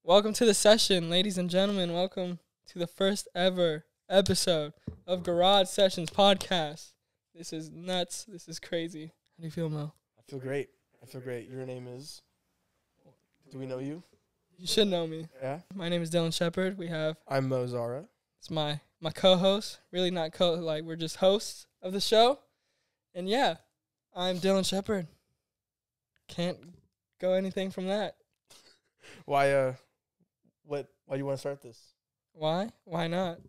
Welcome to the session, ladies and gentlemen. Welcome to the first ever episode of Garage Sessions Podcast. This is nuts. This is crazy. How do you feel, Mo? I feel great. Your name is? Do we know you? You should know me. Yeah? My name is Dylan Shepard. I'm Zahra. It's my co-host. Really not we're just hosts of the show. And yeah, I'm Dylan Shepard. Can't go anything from that. Why do you want to start this? Why? Why not?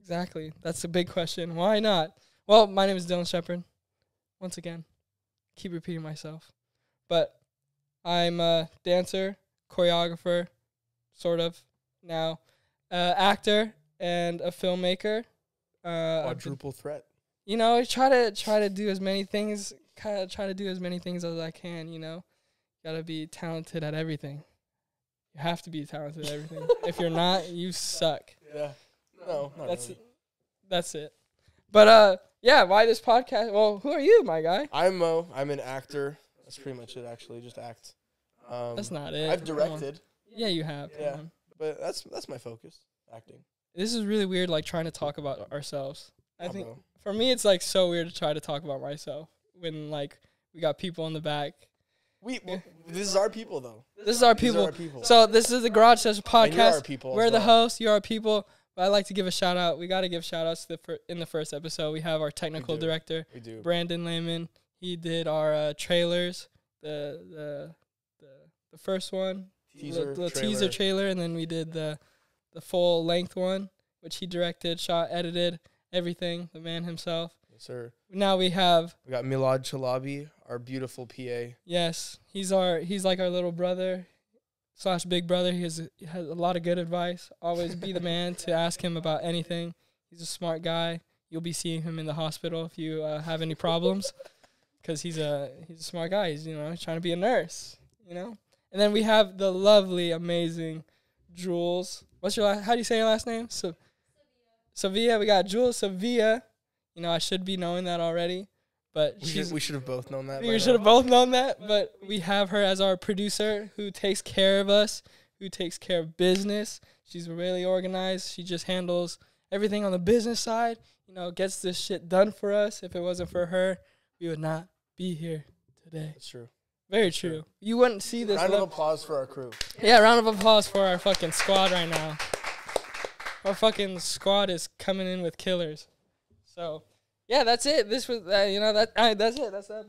Exactly. That's a big question. Why not? Well, my name is Dylan Shepard. Once again, keep repeating myself. But I'm a dancer, choreographer, sort of, now, actor, and a filmmaker. Quadruple threat. You know, I try to do as many things, as I can, you know. Gotta be talented at everything. You have to be talented at everything. If you're not, you suck. Yeah. No, not really. That's it. But, yeah, why this podcast? Well, who are you, my guy? I'm Mo. I'm an actor. That's pretty much it, actually. Just act. That's not it. I've directed. Yeah, you have. Yeah. But that's my focus, acting. This is really weird, like, trying to talk about ourselves. I think, know. for me, it's, like, so weird to try to talk about myself when, like, we got people in the back. This is our people, though. This is our people. So this is the Garage Session Podcast. And you're our people. We're the hosts. You're our people. But I'd like to give a shout out. We got to give shout outs to in the first episode. We have our technical director, Brandon Layman. He did our trailers, the first one, the teaser trailer, and then we did the full length one, which he directed, shot, edited, everything. The man himself. Yes, sir. Now we got Milad Chalabi, our beautiful PA. Yes, he's like our little brother / big brother. He has a lot of good advice. Always be the man to ask him about anything. He's a smart guy. You'll be seeing him in the hospital if you have any problems, because he's a smart guy. He's trying to be a nurse. And then we have the lovely, amazing Jules. How do you say your last name? Sevilla. We got Jules Sevilla. I should be knowing that already, but we should have both known that. We should have both known that, but we have her as our producer who takes care of us, who takes care of business. She's really organized. She just handles everything on the business side, gets this shit done for us. If it wasn't for her, we would not be here today. That's true. Very true. You wouldn't see this. Round of applause for our crew. Yeah, round of applause for our fucking squad right now. Our fucking squad is coming in with killers. So, yeah, that's it. This was, that's it. That's the episode.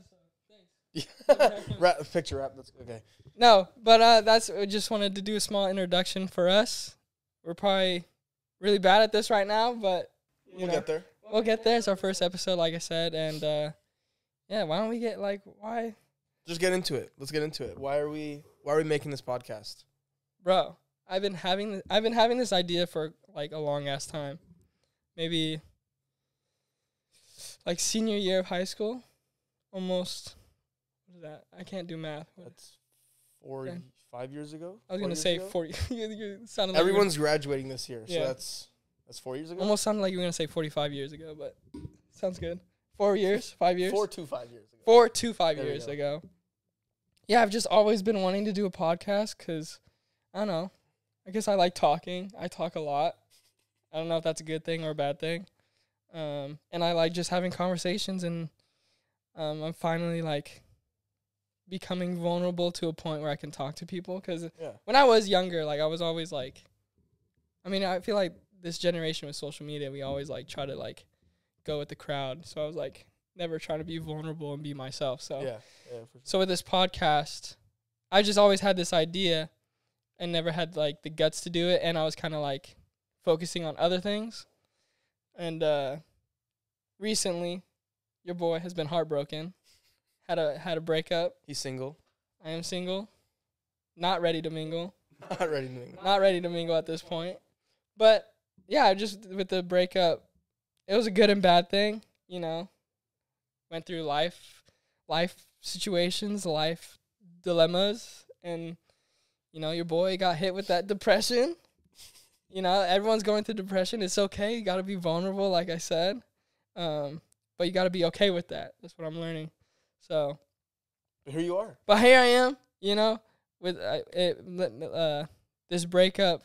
Picture wrap. That's okay. No, but I just wanted to do a small introduction for us. We're probably really bad at this right now, but we'll get there. We'll get there. It's our first episode, like I said, and yeah. Why don't we get why? Just get into it. Let's get into it. Why are we making this podcast, bro? I've been having this idea for a long ass time, maybe. Senior year of high school, almost. What is that? I can't do math. That's 5 years ago. I was gonna say 40. You sounded everyone's graduating this year, so that's 4 years ago. Almost sounded like you were gonna say 45 years ago, but sounds good. 4 years, 5 years. 4 to 5 years ago. 4 to 5 years ago. Yeah, I've just always been wanting to do a podcast because I don't know. I guess I like talking. I talk a lot. I don't know if that's a good thing or a bad thing. And I like just having conversations, and I'm finally becoming vulnerable to a point where I can talk to people. Because when I was younger, I was always I feel like this generation with social media, we always try to go with the crowd. So I was never trying to be vulnerable and be myself. So yeah, for sure. So with this podcast, I just always had this idea and never had the guts to do it, and I was kind of focusing on other things. And recently, your boy has been heartbroken. Had a breakup. He's single. I am single. Not ready to mingle. Not ready to mingle. Not ready to mingle at this point. But yeah, just with the breakup, it was a good and bad thing. Went through life situations, life dilemmas, and your boy got hit with that depression. Everyone's going through depression. It's okay. You got to be vulnerable, like I said. But you got to be okay with that. That's what I'm learning. So. But here you are. But here I am, with this breakup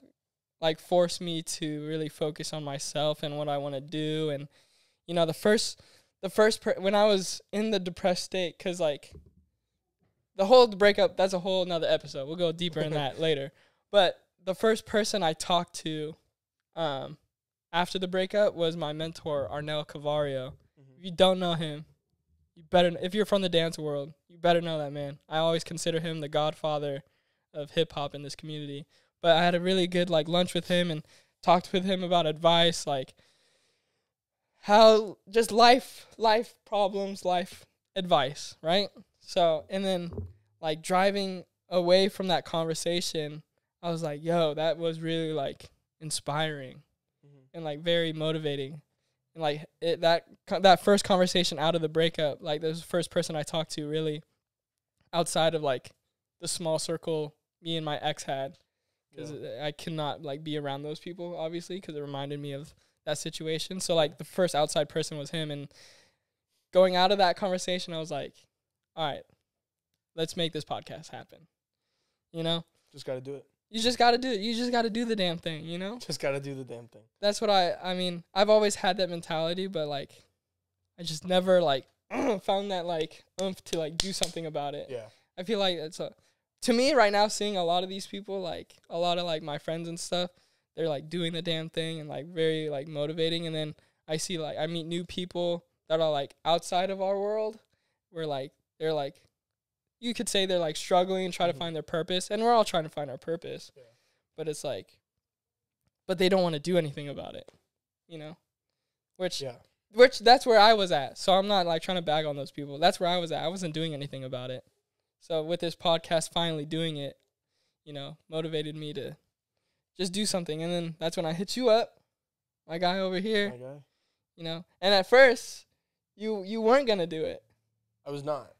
like forced me to really focus on myself and what I want to do. And you know, when I was in the depressed state, because like the whole breakup, that's a whole another episode. We'll go deeper in that later. But the first person I talked to after the breakup was my mentor, Arnel Cavario. If you don't know him, you better, if you're from the dance world, you better know that man. I always consider him the godfather of hip hop in this community. But I had a really good like lunch with him and talked with him about advice, like how just life problems, life advice, right? So, and then like driving away from that conversation, I was like, yo, that was really like inspiring and like very motivating. And like that first conversation out of the breakup, like this was the first person I talked to really outside of like the small circle me and my ex had, because I cannot like be around those people obviously, because it reminded me of that situation. So like the first outside person was him, and going out of that conversation, I was like, all right, let's make this podcast happen. You know, just got to do it. You just got to do it. You just got to do the damn thing, you know? Just got to do the damn thing. That's what I mean, I've always had that mentality, but like I just never like found that like oomph to like do something about it. Yeah. I feel like it's to me right now, seeing a lot of these people, like a lot of like my friends and stuff, they're like doing the damn thing and like very like motivating. And then I see like I meet new people that are like outside of our world, where like they're like, you could say they're like struggling and try to find their purpose, and we're all trying to find our purpose. Yeah. But it's like, but they don't want to do anything about it, you know? Which that's where I was at. So I'm not like trying to bag on those people. That's where I was at. I wasn't doing anything about it. So with this podcast finally doing it, you know, motivated me to just do something. And then that's when I hit you up, my guy over here. My guy. You know, and at first you weren't gonna do it. I was not.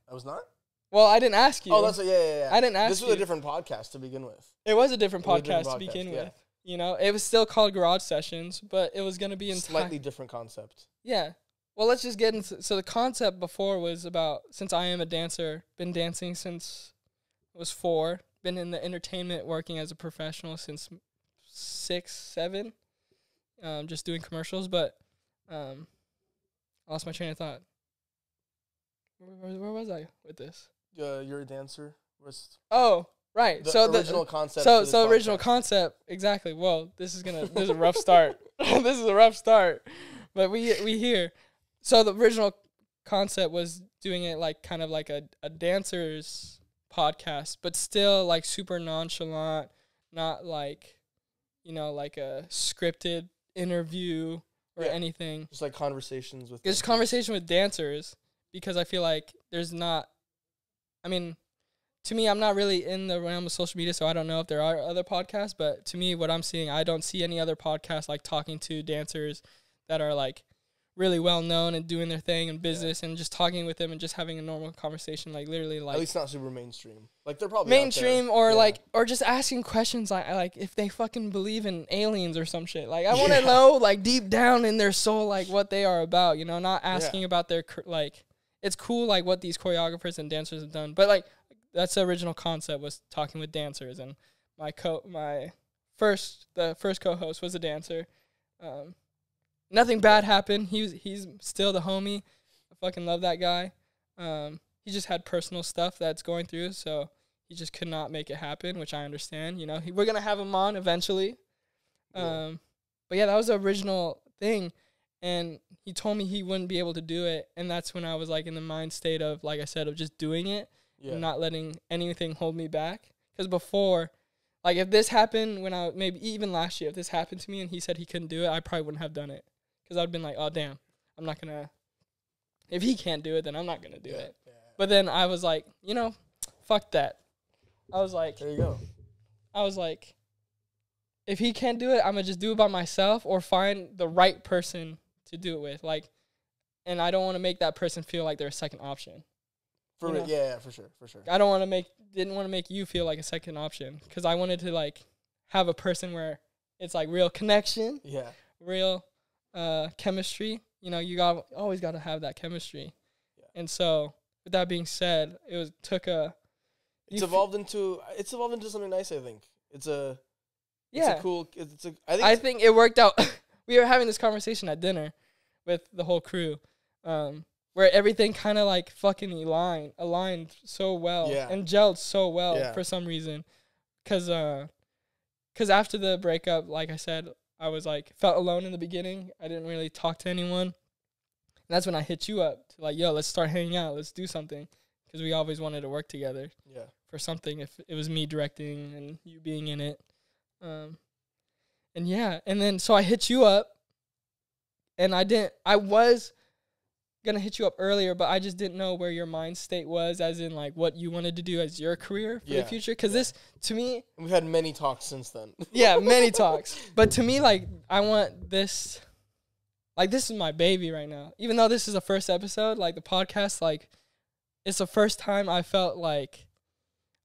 Well, I didn't ask you. Oh, that's yeah. I didn't ask you. This was a different podcast to begin with. It was a different podcast to begin with. You know, it was still called Garage Sessions, but it was going to be in slightly different concept. Yeah. Well, let's just get into. So the concept before was about, since I am a dancer, been dancing since I was 4, been in the entertainment working as a professional since 6, 7, just doing commercials, but I lost my train of thought. Where was I with this? You're a dancer. Oh, right. The original concept. So original concept, exactly. Well, this is a rough start. This is a rough start, but we here. So the original concept was doing it like kind of like a dancer's podcast, but still like super nonchalant, not like, you know, like a scripted interview or anything. Just like conversations with. Just conversation with dancers, because I feel like there's not. I mean, to me, I'm not really in the realm of social media, so I don't know if there are other podcasts. But to me, what I'm seeing, I don't see any other podcasts like talking to dancers that are like really well known and doing their thing in business, and just talking with them and just having a normal conversation, like literally like. At least not super mainstream. Like they're probably mainstream or like, or just asking questions like if they fucking believe in aliens or some shit. Like I want to know like deep down in their soul like what they are about. You know, not asking about their like. It's cool, like, what these choreographers and dancers have done. But, like, that's the original concept, was talking with dancers. And the first co-host was a dancer. Nothing bad happened. He's still the homie. I fucking love that guy. He just had personal stuff that's going through, so he just could not make it happen, which I understand. You know, we're going to have him on eventually. But, yeah, that was the original thing. And he told me he wouldn't be able to do it. And that's when I was, like, in the mind state of, like I said, of just doing it and not letting anything hold me back. Because before, like, if this happened when maybe even last year, if this happened to me and he said he couldn't do it, I probably wouldn't have done it. Because I would have been like, oh, damn, I'm not going to. If he can't do it, then I'm not going to do it. Yeah. But then I was like, you know, fuck that. I was like. There you go. I was like, if he can't do it, I'm going to just do it by myself or find the right person to do it with, like, and I don't want to make that person feel like they're a second option. For sure. I didn't want to make you feel like a second option, because I wanted to like have a person where it's like real connection, real chemistry. You know, you always got to have that chemistry. And so, with that being said, it's evolved into something nice. I think it's Yeah. It's a cool. I think it worked out. We were having this conversation at dinner with the whole crew, where everything kind of like fucking aligned so well and gelled so well for some reason. Cause after the breakup, like I said, I was like felt alone in the beginning. I didn't really talk to anyone. And that's when I hit you up to like, yo, let's start hanging out. Let's do something. Because we always wanted to work together for something, if it was me directing and you being in it. And then so I hit you up, and I was going to hit you up earlier, but I just didn't know where your mind state was, as in like what you wanted to do as your career for the future. Because this, to me. We've had many talks since then. Yeah, many talks. But to me, like, I want this, like, this is my baby right now. Even though this is the first episode, like, the podcast, like, it's the first time I felt like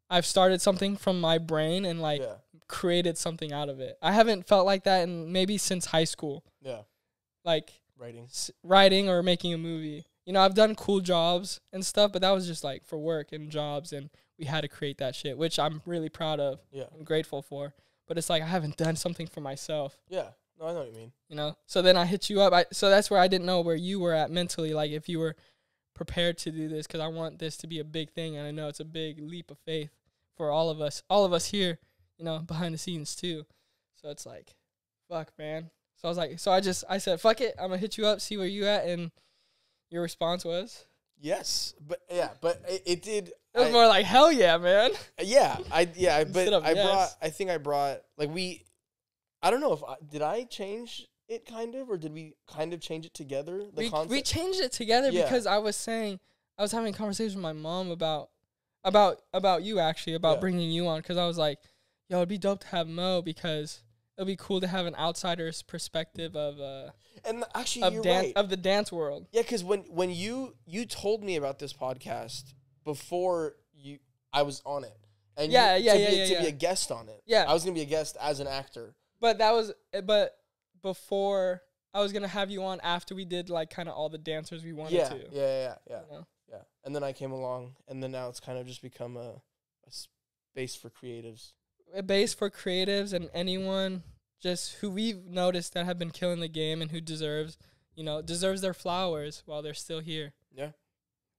I've started something from my brain and, like, created something out of it. I haven't felt like that in maybe since high school. Yeah. Like, writing or making a movie. You know, I've done cool jobs and stuff, but that was just, like, for work and jobs, and we had to create that shit, which I'm really proud of and grateful for. But it's like I haven't done something for myself. Yeah. No, I know what you mean. You know? So then I hit you up. So that's where I didn't know where you were at mentally, like, if you were prepared to do this, because I want this to be a big thing, and I know it's a big leap of faith for all of us here, you know, behind the scenes too. So it's like, fuck, man. So I was like, I said, fuck it, I'm gonna hit you up, see where you at, and your response was yes, but it did. It was more like, hell yeah, man. I brought like I don't know if did I change it kind of, or did we kind of change it together? We changed it together because I was having a conversation with my mom about you, actually, about bringing you on, because I was like, yo, it'd be dope to have Mo, because it'd be cool to have an outsider's perspective of and actually you're right. Of the dance world. Yeah, because when you told me about this podcast before I was on it, and to be a guest on it. Yeah, I was gonna be a guest as an actor. But before I was gonna have you on after we did like kind of all the dancers we wanted to. Yeah. You know? Yeah. And then I came along, and then now it's kind of just become a space for creatives. A base for creatives and anyone just who we've noticed that have been killing the game and who deserves their flowers while they're still here. Yeah.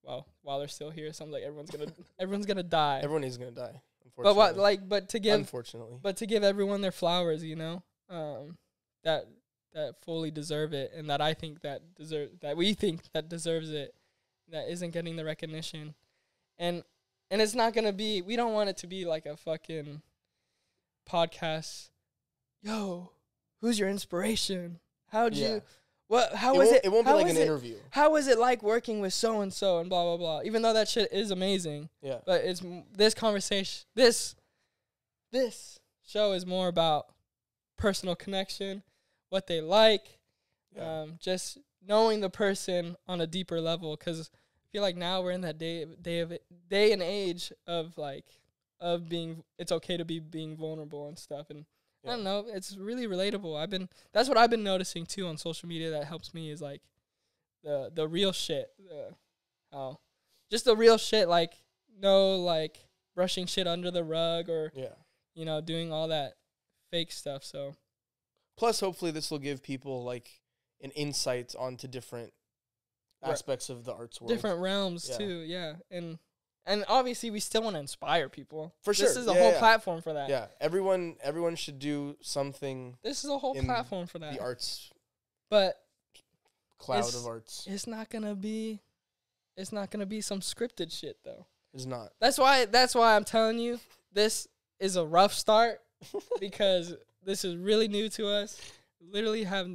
Well, while they're still here, sounds like everyone's gonna die. Everyone is gonna die, unfortunately. But to give everyone their flowers, you know, that fully deserve it, and that we think that deserves it, that isn't getting the recognition, and it's not gonna be. We don't want it to be like a fucking podcast. Yo, who's your inspiration? How'd you? What? How was it? It won't be like an interview. How was it like working with so and so and blah blah blah? Even though that shit is amazing. Yeah. But it's this conversation. This show is more about personal connection, what they like, just knowing the person on a deeper level. Because I feel like now we're in that day and age of being. It's okay to be being vulnerable and stuff, and I don't know. It's really relatable. That's what I've been noticing too on social media. That helps me is like the real shit. Just the real shit. Like no like brushing shit under the rug or doing all that fake stuff. So plus, hopefully, this will give people like an insight onto different aspects of the arts world, different realms too. Yeah, and obviously, we still want to inspire people. For sure. This is a whole platform for that. Yeah. Everyone should do something. This is a whole platform for that. The arts. But cloud of arts. It's not gonna be some scripted shit though. It's not. That's why I'm telling you, this is a rough start because this is really new to us. Literally have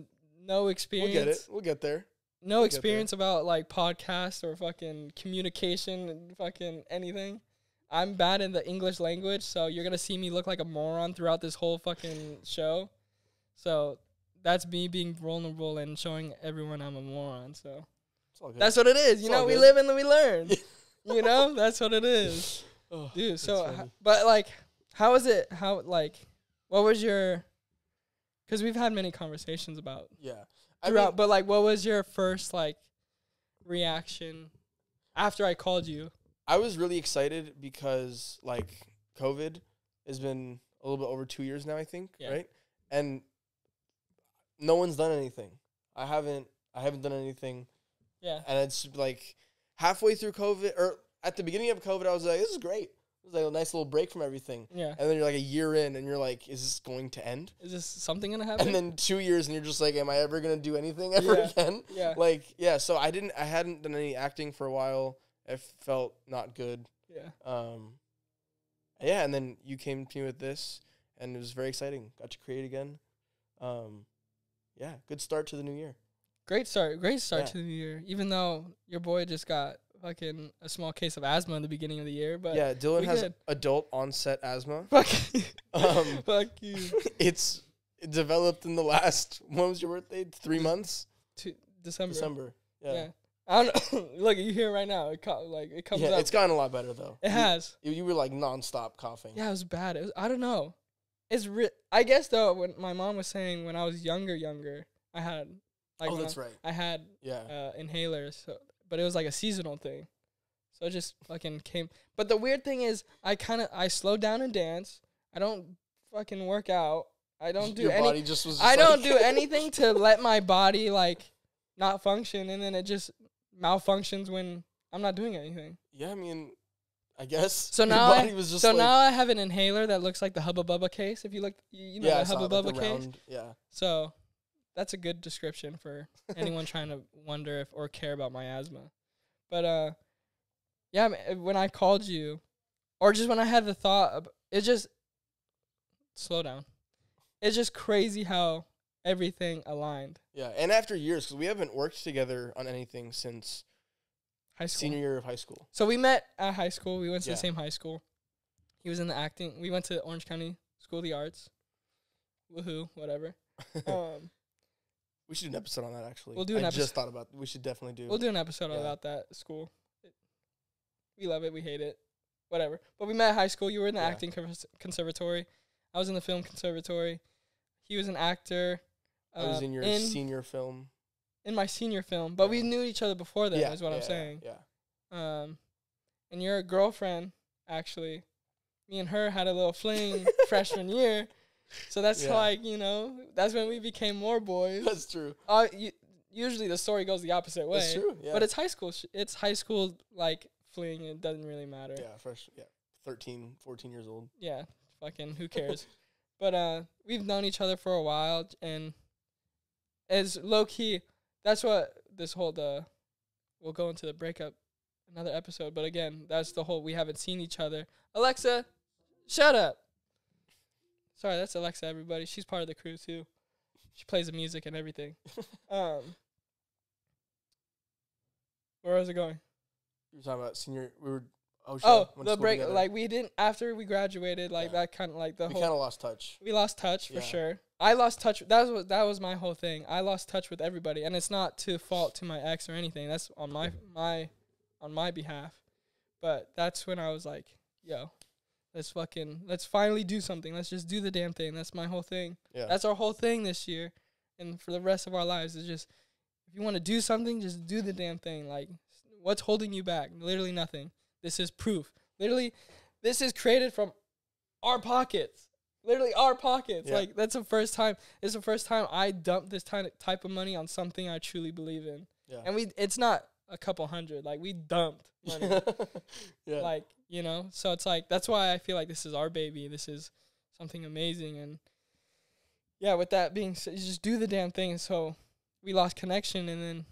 no experience. We'll get it. We'll get there. No experience about like podcasts or fucking communication and fucking anything. I'm bad in the English language, so you're gonna see me look like a moron throughout this whole fucking show. So that's me being vulnerable and showing everyone I'm a moron. So that's what it is. You know, we live and we learn. You know, that's what it is, dude. So, but like, how was it? What was your? Because we've had many conversations about throughout, but like, what was your first like reaction after I called you? I was really excited because like COVID has been a little bit over 2 years now, I think, Yeah. right? And no one's done anything. I haven't done anything. Yeah. And it's like halfway through COVID, or at the beginning of COVID, I was like, this is great. It was like a nice little break from everything. Yeah. And then you're like a year in, and you're like, is this going to end? Is this something gonna happen? And then 2 years, and you're just like, am I ever gonna do anything ever again? Yeah. Like, yeah. So I hadn't done any acting for a while. It felt not good. Yeah. Yeah. And then you came to me with this, and it was very exciting. Got to create again. Yeah. Good start to the new year. Great start to the new year. Even though your boy just got fucking a small case of asthma in the beginning of the year, but yeah, Dylan has adult onset asthma. Fuck you. It's developed in the last. When was your birthday? 3 months. December. Yeah. I don't know. Look, you hear it right now. It comes up. It's gotten a lot better though. It has. You were like nonstop coughing. Yeah, it was bad. I don't know. I guess though, when my mom was saying when I was younger, I had that's right. I had inhalers, but it was like a seasonal thing. So it just fucking came. But the weird thing is I slowed down and dance. I don't fucking work out. I don't do body just was I don't do anything to let my body like not function, and then it just malfunctions when I'm not doing anything. Yeah, I mean, I guess. So now now I have an inhaler that looks like the Hubba Bubba case. If you look, you know the Hubba Bubba case. Round, yeah. So that's a good description for anyone trying to wonder or care about my asthma. But yeah, when I called you, or just when I had the thought, it just slow down. It's just crazy how everything aligned. Yeah, and after years, because we haven't worked together on anything since high school. Senior year of high school. So we met at high school. We went to the same high school. He was in the acting. We went to Orange County School of the Arts. Woohoo, whatever. We should do an episode on that, actually. We'll do an episode. I just thought about it. We should definitely do. We'll do an episode about that school. We love it. We hate it. Whatever. But we met at high school. You were in the acting conservatory. I was in the film conservatory. He was an actor. I was in your senior film. In my senior film. But we knew each other before then, is what I'm saying. Yeah. And your girlfriend, actually, me and her had a little fling freshman year. So that's like, that's when we became more boys. That's true. Usually the story goes the opposite way. That's true, yeah. But it's high school. It's high school, like, fling. It doesn't really matter. Yeah, 13, 14 years old. Yeah, fucking who cares? But we've known each other for a while, and as low-key, that's what this whole, we'll go into the breakup another episode. But again, that's the whole, we haven't seen each other. Alexa, shut up. Sorry, that's Alexa, everybody. She's part of the crew, too. She plays the music and everything. Where was it going? You were talking about senior. We were. The break. Together. Like we didn't after we graduated. Like that kind of like the whole. We kind of lost touch. We lost touch for sure. I lost touch. That was my whole thing. I lost touch with everybody, and it's not to fault to my ex or anything. That's on my behalf. But that's when I was like, yo. Let's finally do something. Let's just do the damn thing. That's my whole thing. Yeah. That's our whole thing this year. And for the rest of our lives, is just, if you want to do something, just do the damn thing. Like, what's holding you back? Literally nothing. This is proof. Literally, this is created from our pockets. Literally our pockets. Yeah. Like, that's the first time. It's the first time I dumped this type of money on something I truly believe in. Yeah. And it's not a couple hundred. Like, we dumped money. Yeah. Like, so it's like, that's why I feel like this is our baby. This is something amazing. And yeah, with that being said, you just do the damn thing. So we lost connection, and then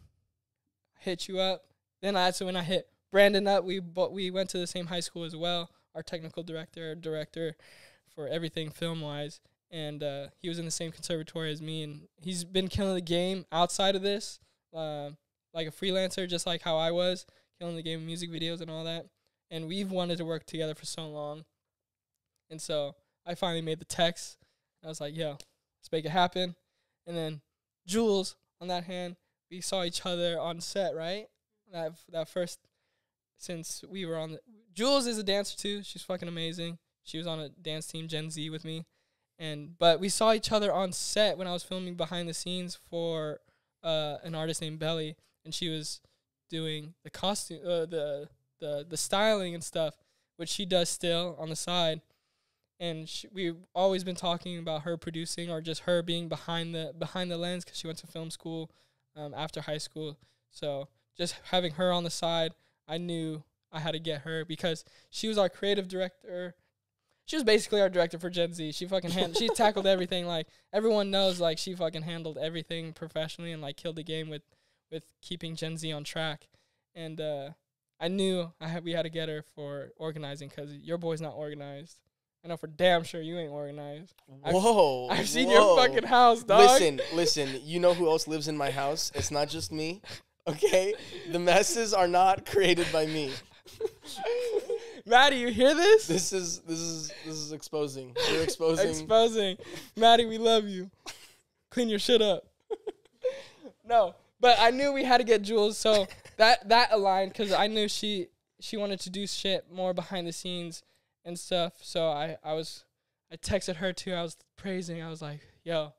hit you up. Then when I hit Brandon up, we went to the same high school as well. Our technical director for everything film wise. And he was in the same conservatory as me, and he's been killing the game outside of this, like a freelancer, just like how I was, killing the game with music videos and all that. And we've wanted to work together for so long. And so I finally made the text. I was like, yo, let's make it happen. And then Jules, on that hand, we saw each other on set, right? That first, since we were on Jules is a dancer too. She's fucking amazing. She was on a dance team, Gen Z, with me. But we saw each other on set when I was filming behind the scenes for an artist named Belly. And she was doing the costume, the styling and stuff, which she does still on the side. and we've always been talking about her producing or just her being behind the lens because she went to film school after high school. So just having her on the side, I knew I had to get her because she was our creative director. She was basically our director for Gen Z. She fucking she tackled everything. Like, everyone knows, like, she fucking handled everything professionally and, like, killed the game with keeping Gen Z on track. And I knew we had to get her for organizing because your boy's not organized. I know for damn sure you ain't organized. I've seen your fucking house, dog. Listen. You know who else lives in my house? It's not just me. Okay? The messes are not created by me. Maddie, you hear this? This is exposing. You're exposing. Exposing. Maddie, we love you. Clean your shit up. No, but I knew we had to get Jules, so that aligned because I knew she wanted to do shit more behind the scenes and stuff. So I texted her too. I was praising. I was like, yo,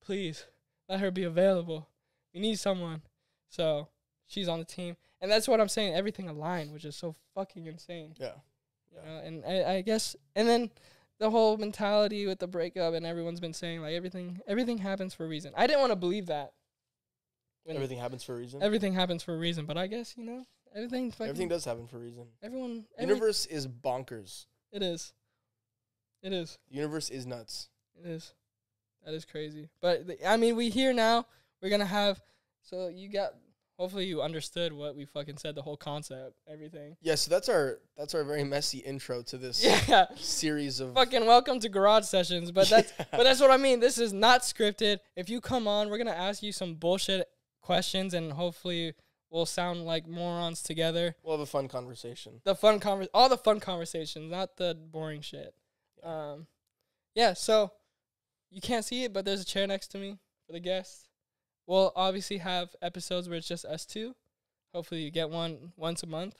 please let her be available. We need someone. So she's on the team. And that's what I'm saying. Everything aligned, which is so fucking insane. Yeah. You know, and I guess, and then the whole mentality with the breakup, and everyone's been saying, like, everything happens for a reason. I didn't want to believe that. Everything happens for a reason? Everything happens for a reason. But I guess, everything does happen for a reason. The universe is bonkers. It is. The universe is nuts. It is. That is crazy. But, we here now. We're going to have, so you got... Hopefully you understood what we fucking said, the whole concept, everything. Yeah, so that's our very messy intro to this series of fucking welcome to Garage Sessions. But that's what I mean. This is not scripted. If you come on, we're gonna ask you some bullshit questions, and hopefully we'll sound like morons together. We'll have a fun conversation. All the fun conversations, not the boring shit. So you can't see it, but there's a chair next to me for the guests. We'll obviously have episodes where it's just us two. Hopefully you get one once a month.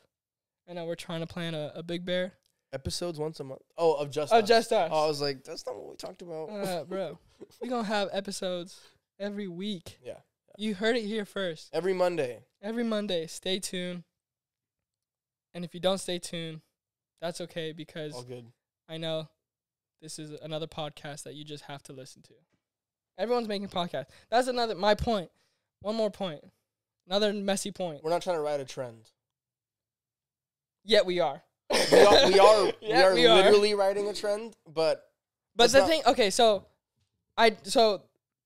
I know we're trying to plan a Big Bear. Episodes once a month? Oh, of just us. Just us. Oh, I was like, that's not what we talked about. Bro, we're going to have episodes every week. Yeah. You heard it here first. Every Monday. Stay tuned. And if you don't stay tuned, that's okay because all good. I know this is another podcast that you just have to listen to. Everyone's making podcasts. That's my point. One more point. Another messy point. We're not trying to ride a trend. Yet we are. We are literally riding a trend, but the thing, okay, so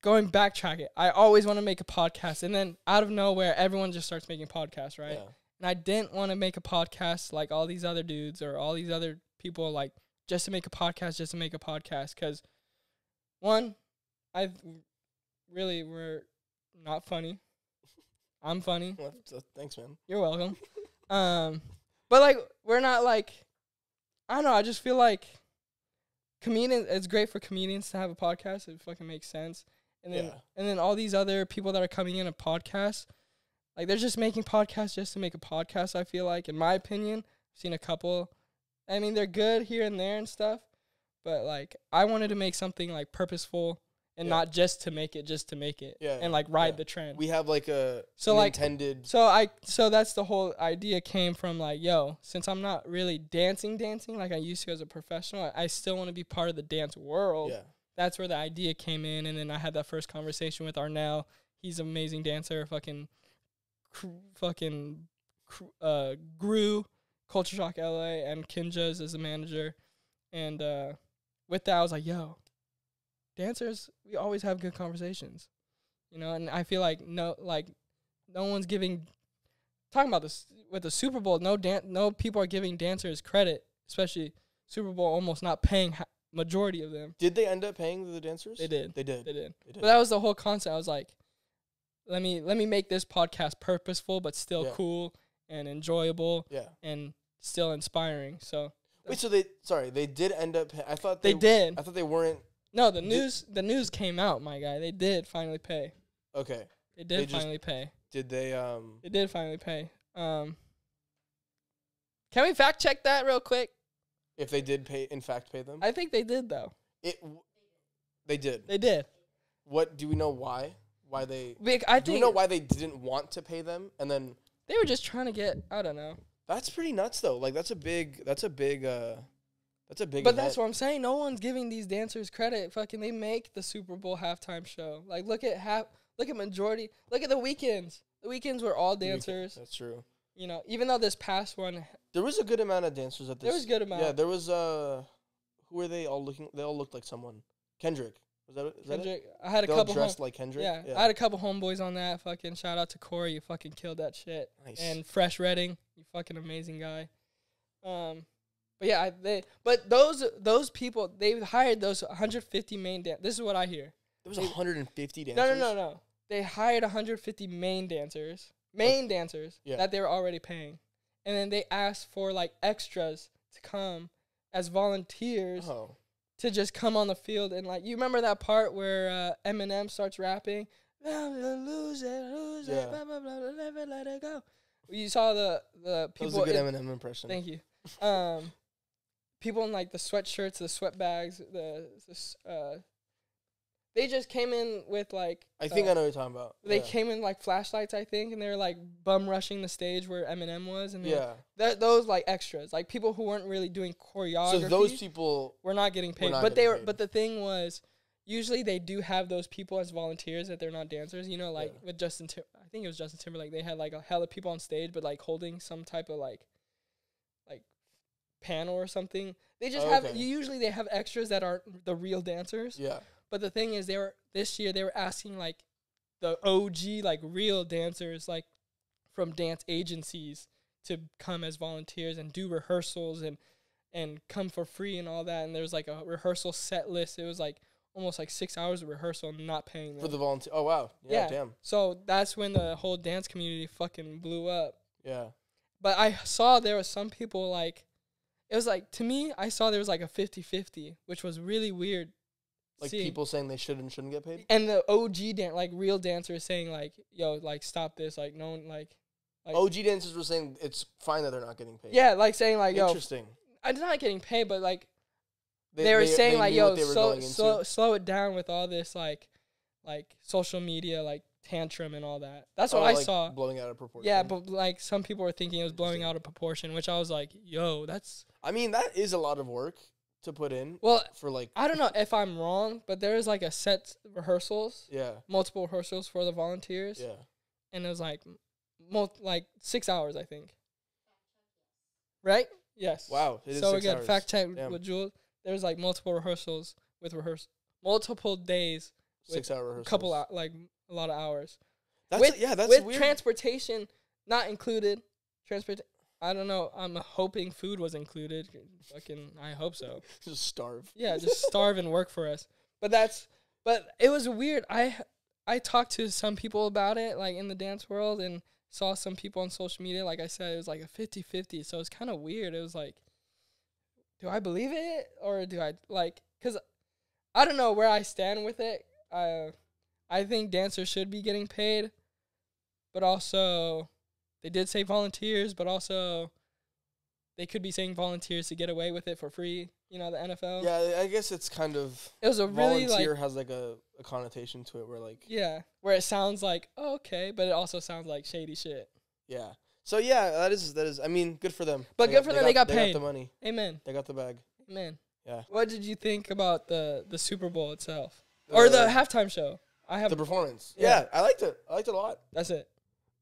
going backtrack it, I always want to make a podcast, and then out of nowhere, everyone just starts making podcasts, right? Yeah. And I didn't want to make a podcast like all these other dudes or all these other people, like, just to make a podcast, because, one, we're not funny. I'm funny. Well, thanks, man. You're welcome. But, like, we're not, like, I don't know, I just feel like it's great for comedians to have a podcast. It fucking makes sense. And then all these other people that are coming in a podcast, like, they're just making podcasts just to make a podcast, I feel like. In my opinion, I've seen a couple. I mean, they're good here and there and stuff. But, like, I wanted to make something, like, purposeful and not just to make it. Yeah. And, like, ride the trend. We have, like, intended. So that's the whole idea came from, like, yo, since I'm not really dancing like I used to as a professional, I still want to be part of the dance world. Yeah. That's where the idea came in. And then I had that first conversation with Arnell. He's an amazing dancer. Grew Culture Shock LA, and Kinja's as a manager. And with that, I was like, yo, dancers, we always have good conversations, and I feel like no one's talking about this with the Super Bowl. No people are giving dancers credit, especially Super Bowl almost not paying majority of them. Did they end up paying the dancers? They did. They did. But that was the whole concept. I was like, let me make this podcast purposeful, but still cool and enjoyable. Yeah. And still inspiring. So. Wait, so they did end up. I thought they did. I thought they weren't. No, the news came out, my guy. They did finally pay. Okay. They did finally pay. Did they? They did finally pay. Can we fact check that real quick? If they did pay, in fact, pay them. I think they did though. They did. They did. What do we know? Why? Why they? Do we know why they didn't want to pay them, and then they were just trying to get. I don't know. That's pretty nuts, though. Like that's a big That's a big But event. that's what I'm saying. No one's giving these dancers credit. Fucking, they make the Super Bowl halftime show. Like, look at majority. Look at the Weekends. The Weekends were all dancers. That's true. You know, even though this past one, there was a good amount of dancers at this. There was a good amount. Yeah, there was who were they all looking? They all looked like someone. Kendrick. Was that it? Kendrick. I had a they couple all dressed like Kendrick. Yeah, I had a couple homeboys on that. Fucking shout out to Corey. You fucking killed that shit. Nice. And Fresh Redding. You fucking amazing guy. But yeah, those people, they hired those 150 main dancers. This is what I hear. There was 150 dancers? No. They hired 150 main dancers that they were already paying. And then they asked for, like, extras to come as volunteers to just come on the field. And, like, you remember that part where Eminem starts rapping? Lose it, blah, blah, blah, let it go. You saw the people. That was a good Eminem impression. Thank you. People in, like, the sweatshirts, the sweat bags, they just came in with, like... I think I know what you're talking about. They came in, like, flashlights, I think, and they were, like, bum rushing the stage where Eminem was. And those, like, extras. Like, people who weren't really doing choreography. So those people... were not getting paid. But the thing was, usually they do have those people as volunteers that they're not dancers. You know, like, with I think it was Justin Timberlake. They had, like, a hell of people on stage, but, like, holding some type of, like panel or something. They just usually they have extras that aren't the real dancers. Yeah. But the thing is, this year they were asking, like, the OG, like, real dancers, like, from dance agencies to come as volunteers and do rehearsals and come for free and all that. And there was, like, a rehearsal set list. It was, like, almost, like, 6 hours of rehearsal and not paying them. For the volunteer. Oh, wow. Yeah, damn. So that's when the whole dance community fucking blew up. Yeah. But I saw there was some people, like, it was, like, to me, I saw there was, like, a 50-50, which was really weird. Like, people saying they should and shouldn't get paid? And the OG, real dancers saying, like, yo, like, stop this. Like, no one, like OG dancers were saying it's fine that they're not getting paid. Yeah, like, saying, like, Interesting. I'm not getting paid, but, like, they were saying, like, yo, slow it down with all this, like social media, like, tantrum and all that. That's what I saw. Blowing out of proportion. Yeah, but, like, some people were thinking it was blowing out of proportion, which I was like, yo, that's... I mean, that is a lot of work to put in. Well, for, like... I don't know if I'm wrong, but there was, like, a set rehearsals. Yeah. Multiple rehearsals for the volunteers. Yeah. And it was, like, 6 hours, I think. Right? Yes. Wow. It is so 6 again, hours. fact check with Jules. There was, like, multiple rehearsals with multiple days. 6 hour rehearsals. Couple a lot of hours. That's with weird. Transportation not included. I don't know. I'm hoping food was included. I hope so. Just starve. Yeah, just starve and work for us. But it was weird. I talked to some people about it, like, in the dance world, and saw some people on social media. Like I said, it was like a 50-50. So it's kind of weird. It was like, do I believe it or do I because I don't know where I stand with it. I think dancers should be getting paid, but also they did say volunteers, but also they could be saying volunteers to get away with it for free. You know, the NFL. Yeah, I guess it's kind of... It was a really, volunteer has, like, a connotation to it where, like... Yeah, where it sounds like, oh, okay, but it also sounds like shady shit. Yeah. So, yeah, that is, I mean, good for them. But good for them, they got paid. They got the money. Amen. They got the bag. Amen. Yeah. What did you think about the Super Bowl itself? Or the halftime show? The performance. Yeah, I liked it. I liked it a lot. That's it.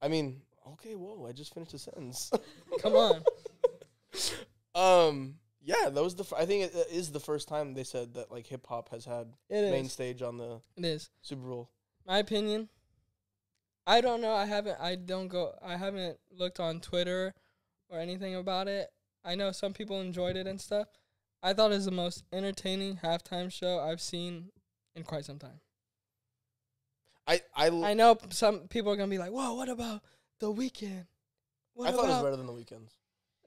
I mean, okay, whoa, I just finished a sentence. Come on. Yeah, that was I think it is the first time they said that, like, hip hop has had main stage on the Super Bowl. My opinion. I don't know. I haven't looked on Twitter or anything about it. I know some people enjoyed it and stuff. I thought it was the most entertaining halftime show I've seen in quite some time. I know some people are gonna be like, "Whoa, what about The Weeknd?" I thought it was better than The Weeknd's.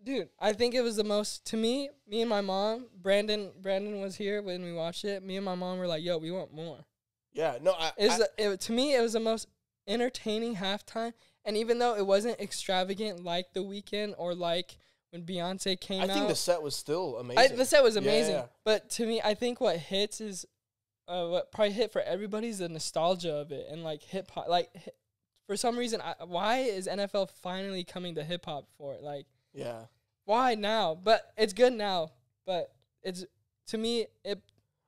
Dude, I think it was the most, to me and my mom, Brandon was here when we watched it. Me and my mom were like, yo, we want more. Yeah, no, to me, it was the most entertaining halftime. And even though it wasn't extravagant like The Weeknd or like when Beyonce came out. I think the set was still amazing. The set was amazing. Yeah. But to me, I think what hits is, what probably hit for everybody is the nostalgia of it. And like hip hop, for some reason, why is NFL finally coming to hip hop for it? Like, yeah. Why now? But it's good now. But it's to me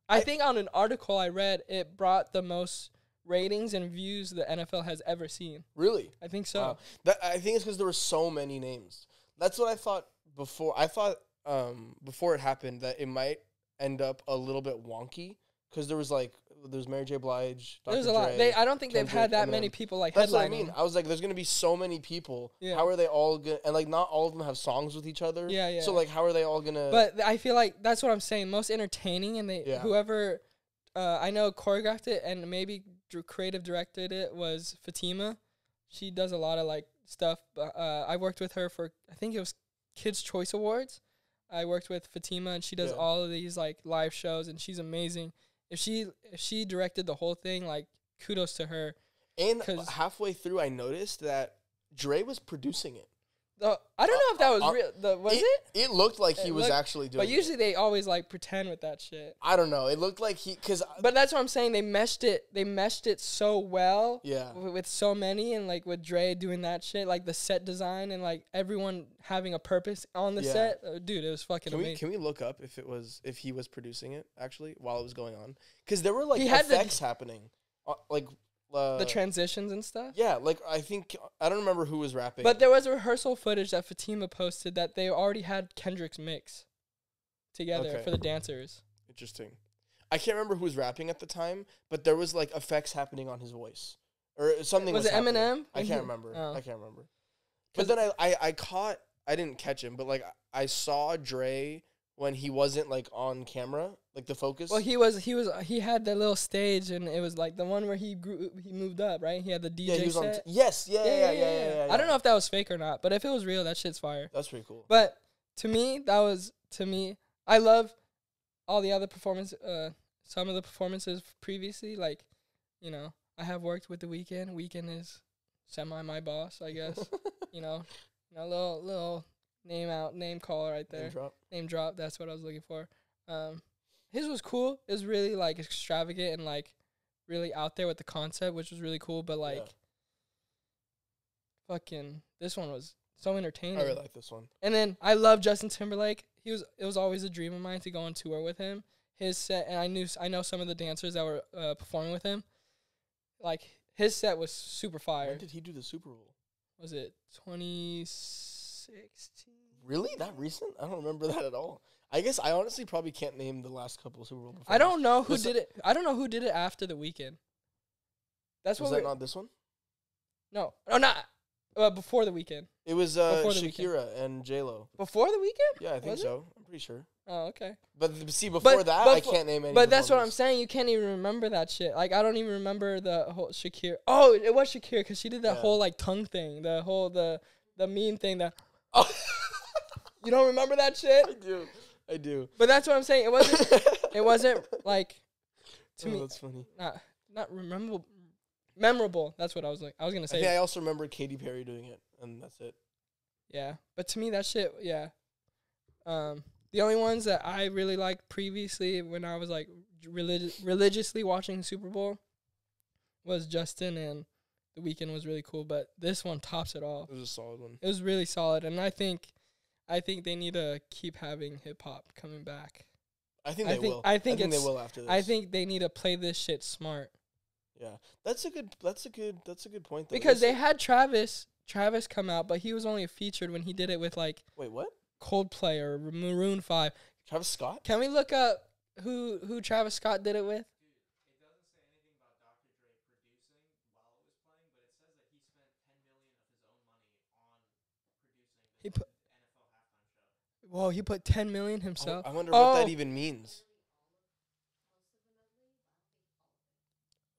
I think on an article I read, it brought the most ratings and views the NFL has ever seen. Really? I think so. Wow. I think it's because there were so many names. That's what I thought before. I thought before it happened that it might end up a little bit wonky because there's Mary J. Blige, Dr. There's a lot. Dre, I don't think Kendrick, they've had that Eminem. many people like That's headlining. what I mean. I was like, there's gonna be so many people. Yeah. How are they all gonna? And like, not all of them have songs with each other. Yeah, yeah. So like, how are they all gonna? But I feel like that's what I'm saying. Most entertaining, and whoever I know choreographed it and maybe creative directed it was Fatima. She does a lot of like stuff. I worked with her for I think it was Kids Choice Awards. I worked with Fatima, and she does all of these like live shows, and she's amazing. If she directed the whole thing, like kudos to her. And halfway through, I noticed that Dre was producing it. I don't know if that was real. Was it? It looked like he was actually doing it. But usually they always like pretend with that shit. I don't know. It looked like But that's what I'm saying. They meshed it so well. Yeah. With so many, and like with Dre doing that shit, like the set design and like everyone having a purpose on the set. Dude, it was fucking amazing. Can we look up if he was producing it actually while it was going on? Because there were like effects happening, like. The transitions and stuff? Yeah, like I don't remember who was rapping. But there was rehearsal footage that Fatima posted that they already had Kendrick's mix together for the dancers. Interesting. I can't remember who was rapping at the time, but there was like effects happening on his voice. Or something was happening. Eminem? I can't remember. I can't remember. But then I didn't catch him, but like I saw Dre when he wasn't like on camera, like the focus. Well, he had the little stage, and it was like the one where he moved up, right? He had the DJ he was set. Yeah. I don't know if that was fake or not, but if it was real, that shit's fire. That's pretty cool. But to me, I love all the other some of the performances previously. Like, you know, I have worked with The Weeknd. Weeknd is semi my boss, I guess. you know, little name call right there. Name drop. That's what I was looking for. His was cool. It was really like extravagant and like really out there with the concept, which was really cool. But like, fucking, this one was so entertaining. I really like this one. And then I love Justin Timberlake. It was always a dream of mine to go on tour with him. His set, and I know some of the dancers that were performing with him. Like his set was super fire. When did he do the Super Bowl? Was it 2016? Really? That recent? I don't remember that at all. I guess I honestly probably can't name the last couple of Super Bowl performances. I don't know who did it. I don't know who did it after The Weeknd. Was that not this one? No, not before The Weeknd. It was Shakira and J-Lo. Before The Weeknd? Yeah, I think so. I'm pretty sure. Oh, okay. But see, before that, I can't name any. But that's what I'm saying. You can't even remember that shit. Like, I don't even remember the whole Shakira. Oh, it was Shakira because she did that whole like tongue thing, the meme thing that. Oh. You don't remember that shit? I do. But that's what I'm saying. It wasn't like to me. That's funny. Not memorable. That's what I was gonna say. I think I also remember Katy Perry doing it, and that's it. Yeah, but to me that shit. Yeah. The only ones that I really liked previously when I was like religiously watching Super Bowl was Justin, and The Weeknd was really cool. But this one tops it all. It was a solid one. It was really solid, and I think they need to keep having hip hop coming back. I think they will. I think they will after this. I think they need to play this shit smart. Yeah, that's a good point. Though. Because they had Travis come out, but he was only featured when he did it with like what? Coldplay or Maroon 5. Travis Scott? Can we look up who Travis Scott did it with? Dude, it doesn't say anything about Dr. Dre producing while it was playing, but it says that he spent $10 million of his own money on producing the NFL halftime show. Whoa, he put $10 million himself. I wonder what that even means.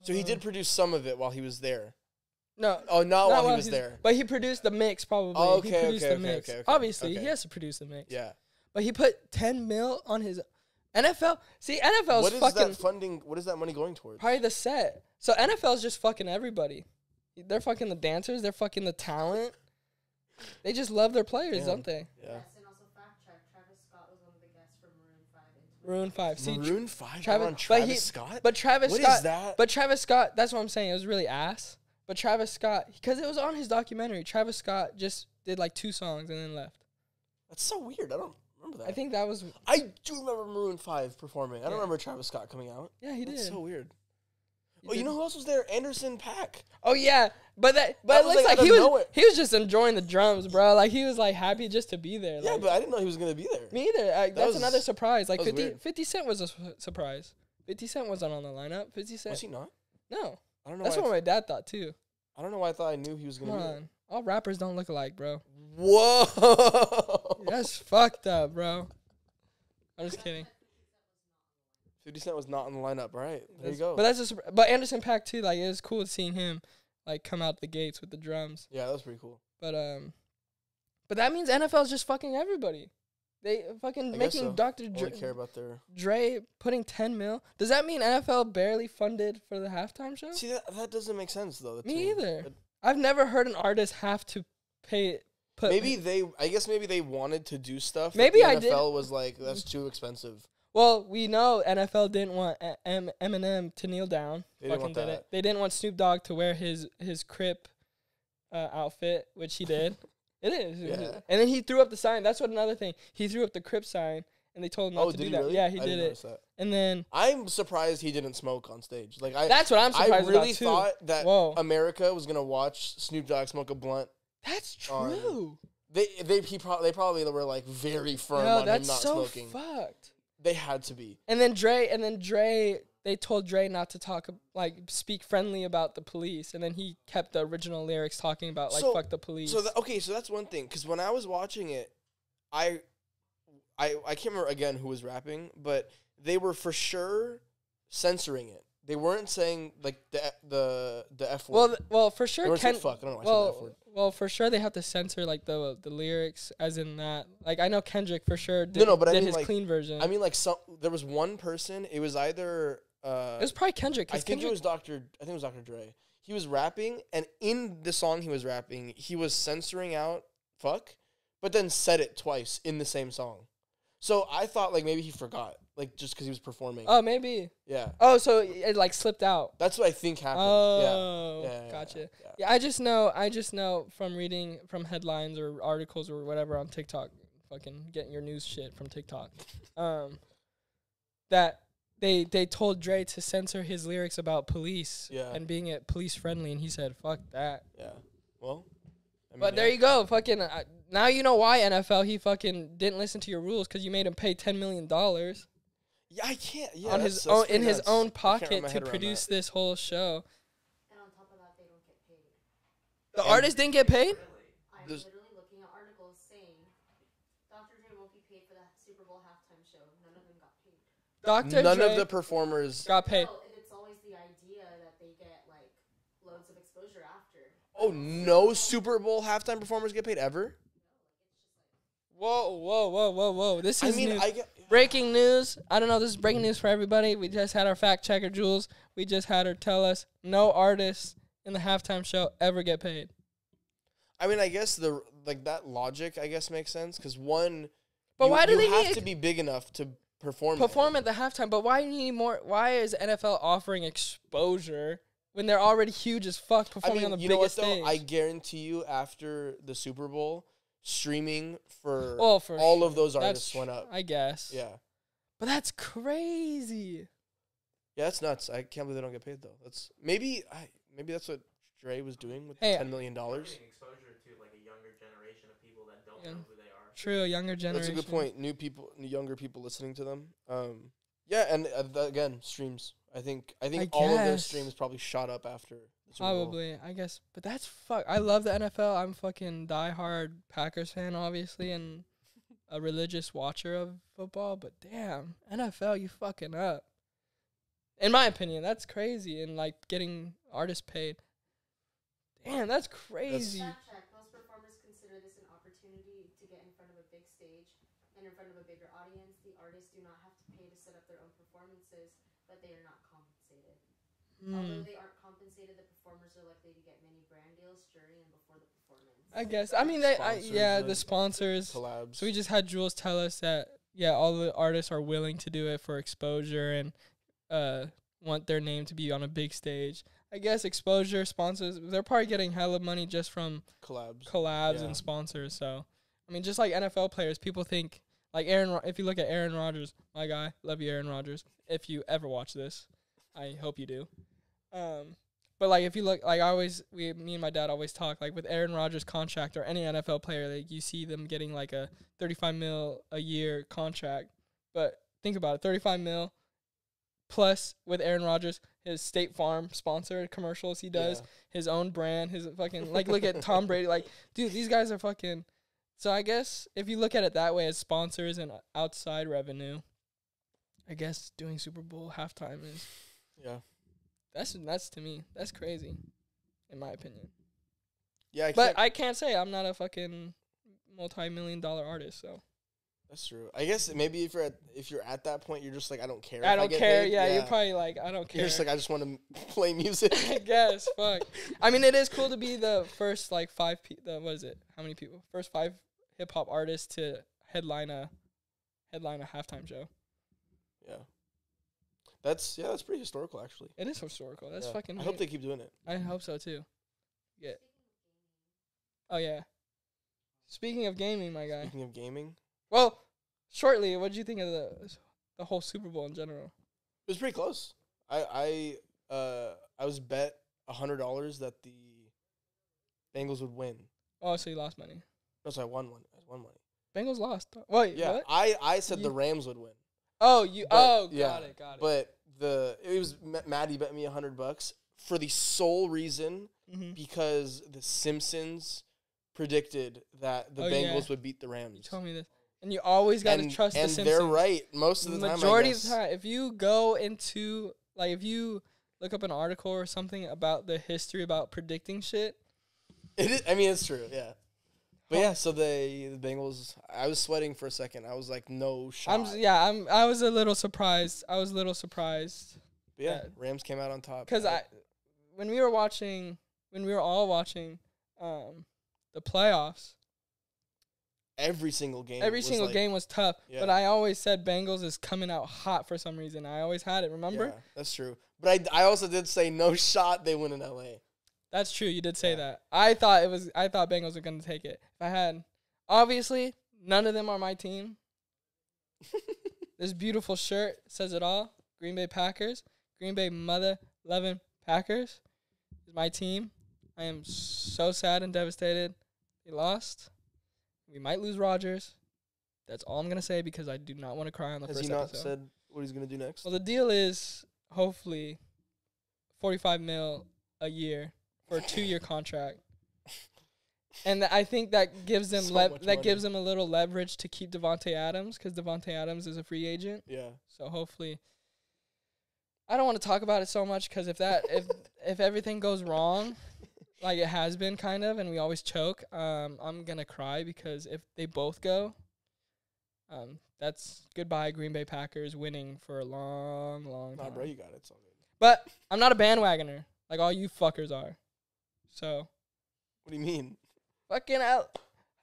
So he did produce some of it while he was there. No. Oh, not while he was there. But he produced the mix probably. Oh, he produced the mix. Obviously, he has to produce the mix. Yeah. But he put $10 million on his NFL. See, NFL's fucking. What is that funding? What is that money going towards? Probably the set. So NFL's just fucking everybody. They're fucking the dancers. They're fucking the talent. They just love their players, don't they? Yeah. Yes, and also fact check. Travis Scott was one of the guests from Maroon 5. Maroon 5. See, Maroon 5? Travis Scott? But Travis Scott. What is that? But Travis Scott, that's what I'm saying. It was really ass. But Travis Scott, because it was on his documentary, Travis Scott just did like 2 songs and then left. That's so weird. I don't remember that. I think that was. I do remember Maroon 5 performing. I don't Yeah. remember Travis Scott coming out. Yeah, he That's did. so weird. He Oh, you did. know who else was there? Anderson .Paak. Oh yeah, but it That looks was, like, like out he of was nowhere. he was just enjoying the drums, bro. Like he was like happy just to be there. Yeah, like, but I didn't know he was gonna be there. me either. That's was- another surprise. Like that was weird. 50 Cent was a surprise. 50 Cent wasn't on the lineup. 50 Cent. Was he not? No, I don't know. that's why what my dad thought too. I don't know why I thought I knew he was Come gonna be there. on, all rappers don't look alike, bro. Whoa. That's fucked up, bro. I'm just kidding. 50 Cent was not on the lineup. All right, there you go. But that's just. But Anderson .Paak too. Like it was cool seeing him, like come out the gates with the drums. Yeah, that was pretty cool. But that means NFL's just fucking everybody. They fucking I guess making so. Dr. Only care about their. Dre putting 10 mil. Does that mean NFL barely funded for the halftime show? See, that doesn't make sense though. to Me either. It- I've never heard an artist have to pay. I guess maybe they wanted to do stuff. that Maybe the I NFL was like, that's too expensive. Well, we know NFL didn't want Eminem to kneel down. They didn't Fucking want did that. it. They didn't want Snoop Dogg to wear his Crip outfit, which he did. It is. Yeah. And then he threw up the sign. That's what another thing. He threw up the Crip sign, and they told him not to did do he that. really? Yeah, he I did didn't it. notice that. And then I'm surprised he didn't smoke on stage. Like that's what I'm surprised I really about too. thought that Whoa. America was gonna watch Snoop Dogg smoke a blunt. That's on- true. They probably were like very firm Yo, on him that's not so smoking. fucked. They had to be. And then Dre, they told Dre not to talk, like, speak friendly about the police. And then he kept the original lyrics talking about, like, So- fuck the police. So so that's one thing. Because when I was watching it, I can't remember again who was rapping, but they were for sure censoring it. They weren't saying like the F word. well, for They sure, weren't saying fuck. I don't know why I said the F word. well, for sure they have to censor, like, the lyrics as in that. Like, I know Kendrick for sure did, But I did mean, his like, clean version. I mean, like there was one person. It was either it was probably Kendrick. I 'Cause think Kendrick, it was Dr. Dre. He was rapping, and in the song he was rapping, he was censoring out fuck, but then said it twice in the same song. So I thought like maybe he forgot, like just because he was performing. Oh, maybe. Yeah, Oh, so it, like, slipped out. that's what I think happened. Oh, Yeah, gotcha. yeah. Yeah, I just know from reading from headlines or articles or whatever on TikTok, fucking getting your news shit from TikTok, that they told Dre to censor his lyrics about police Yeah. and being police friendly, and he said, "Fuck that." Yeah. Well, I mean, But there you go, fucking. Now you know why NFL he fucking didn't listen to your rules because you made him pay $10 million Yeah, I can't. Yeah, on that's- his that's own pretty in his nuts. own I can't wrap pocket my to head around produce that. this whole show. And on top of that, they don't get paid. The artist didn't get paid. I'm There's- literally looking at articles saying Dr. Dre won't be paid for the Super Bowl halftime show. None of them got paid. Dr. None Dre of the performers. got paid. No, it's always the idea that they get like loads of exposure after. Oh, no Super Bowl halftime performers get paid ever. Whoa. This I is mean, new. I get. Breaking news. I don't know. This is breaking news for everybody. We just had our fact checker, Jules. We just had her tell us no artists in the halftime show ever get paid. I mean, I guess that logic, I guess, makes sense because one. But why do you they have need to be big enough to perform at the halftime? But why do you need more? Why is NFL offering exposure when they're already huge as fuck I performing mean, on the you know what biggest though? stage? I guarantee you, after the Super Bowl, streaming for For all sure. of those That's artists went up. I guess. Yeah, But that's crazy. yeah, that's nuts. I can't believe they don't get paid though. That's maybe that's what Dre was doing with Hey, $10 million. Getting exposure to like a younger generation of people that don't Yeah. know who they are. True, younger generation. That's a good point. Younger people listening to them. Yeah, and again, streams. I think all of those guess. streams probably shot up after the Super Bowl. Probably, I guess. But that's I love the NFL. I'm fucking diehard Packers fan, obviously, and a religious watcher of football. But damn, NFL, you fucking up. In my opinion, that's crazy. And like getting artists paid. Damn, that's crazy. Fact check. Most performers consider this an opportunity to get in front of a big stage and in front of a bigger audience. The artists do not have to pay to set up their own performances, but they are not compensated. Although they aren't compensated, the performers are likely to get many brand deals during and before the performance. I guess. I mean, the sponsors. Collabs. So we just had Jules tell us that all the artists are willing to do it for exposure and want their name to be on a big stage. I guess exposure sponsors, they're probably getting hella money just from collabs. collabs Yeah. and sponsors. So I mean, just like NFL players, people think Like if you look at Aaron Rodgers, my guy, love you, Aaron Rodgers. If you ever watch this, I hope you do. But like if you look, like me and my dad always talk, like with Aaron Rodgers' contract or any NFL player, like you see them getting like a $35 million a year contract. But think about it, $35 million plus with Aaron Rodgers, his State Farm sponsored commercials he does, his own brand, his fucking like look at Tom Brady, like dude, these guys are fucking. So I guess if you look at it that way as sponsors and outside revenue, I guess doing Super Bowl halftime is that's nuts to me. That's crazy, in my opinion. Yeah, I can't say I'm not a fucking multi-million-dollar artist. So that's true. I guess maybe if you're at that point, you're just like, I don't care. I don't care. Yeah, you're probably like, I don't care. You're just like, I just want to play music. I guess. Fuck. I mean, it is cool to be the first like what is it? How many people? First 5 hip hop artists to headline a halftime show. Yeah. That's pretty historical, actually. It is historical. That's fucking. I hope they keep doing it. I hope so too. Yeah. Oh yeah. Speaking of gaming, my guy. Speaking of gaming. Well, shortly, what did you think of the whole Super Bowl in general? It was pretty close. I was bet $100 that the Bengals would win. Oh, so you lost money. No, so I won money. Bengals lost. Wait, yeah, what? I said the Rams would win. Oh, got it. But it was Maddie bet me $100 for the sole reason because the Simpsons predicted that the Bengals would beat the Rams. You told me this. And you always got to trust the Simpsons. And they're right most of the time, Majority of the time. If you go into, like, if you look up an article or something about the history about predicting shit. It is, I mean, it's true, yeah. But yeah, so the Bengals, I was sweating for a second. I was like, no shot. I was a little surprised. But yeah, Rams came out on top. Because when we were all watching the playoffs, every single game was tough. Yeah. But I always said Bengals is coming out hot for some reason. I always had it, remember? Yeah, that's true. But I also did say no shot they win in LA. That's true. You did say that. I thought Bengals were going to take it. If I had, obviously, none of them are my team. This beautiful shirt says it all. Green Bay Packers. Green Bay mother loving Packers is my team. I am so sad and devastated. They lost. We might lose Rodgers. That's all I'm going to say because I do not want to cry on the first episode. Has he not said what he's going to do next? Well, the deal is hopefully $45 million a year for a 2-year contract. And I think that gives them gives them a little leverage to keep Devontae Adams because Devontae Adams is a free agent. Yeah. So hopefully, I don't want to talk about it so much because if everything goes wrong, like it has been kind of, and we always choke, I'm gonna cry because if they both go, that's goodbye Green Bay Packers winning for a long, long time. Nah, bro, you got it. It's all good. But I'm not a bandwagoner like all you fuckers are. So. What do you mean? Fucking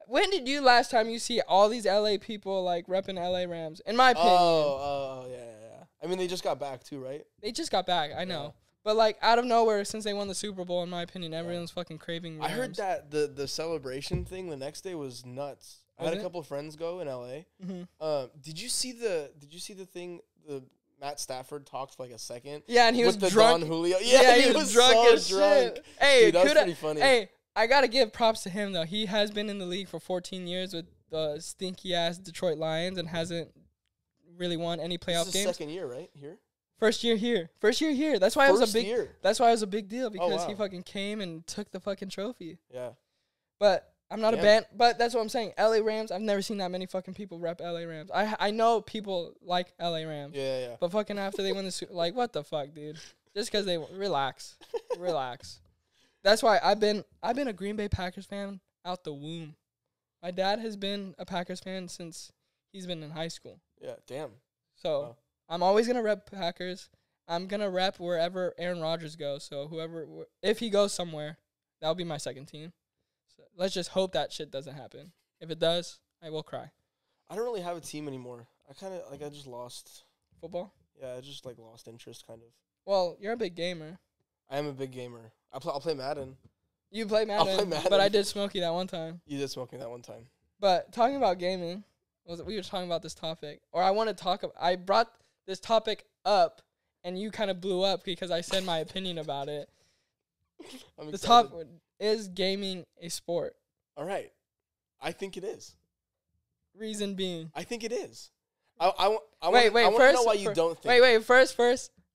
when did you last time you see all these LA people like repping LA Rams? In my opinion. Oh, yeah. I mean, they just got back too, right? They just got back, I know. Yeah. But like out of nowhere, since they won the Super Bowl, in my opinion, everyone's fucking craving Rams. I heard that the celebration thing the next day was nuts. I had a couple of friends go in LA. Mm-hmm. Did you see the thing? The Matt Stafford talked for like a second. Yeah, and he was with drunk. the Don Julio. Yeah, he was drunk so as shit. Hey, dude, that was pretty funny. Hey, I gotta give props to him though. He has been in the league for 14 years with the stinky ass Detroit Lions and hasn't really won any playoff games. Second year, right? Here. First year here. That's why it was a big. That's why it was a big deal because he fucking came and took the fucking trophy. Yeah. But I'm not a band. But that's what I'm saying. LA Rams. I've never seen that many fucking people rep LA Rams. I know people like LA Rams. Yeah. But fucking after they win the like, what the fuck, dude? Just because they relax. That's why I've been a Green Bay Packers fan out the womb. My dad has been a Packers fan since he's been in high school. Yeah, damn. So I'm always gonna rep Packers. I'm gonna rep wherever Aaron Rodgers goes. So if he goes somewhere, that'll be my second team. So let's just hope that shit doesn't happen. If it does, I will cry. I don't really have a team anymore. I just lost football. Yeah, I just lost interest kind of. Well, you're a big gamer. I am a big gamer. I'll play Madden. You play Madden, I'll play Madden. But I did smoke you that one time. You did smoke me that one time. But talking about gaming, we were talking about this topic, or I brought this topic up, and you kind of blew up because I said my opinion about it. The topic is gaming a sport. All right, I think it is. Reason being, I think it is. I want first, to know why you don't think. Wait, first,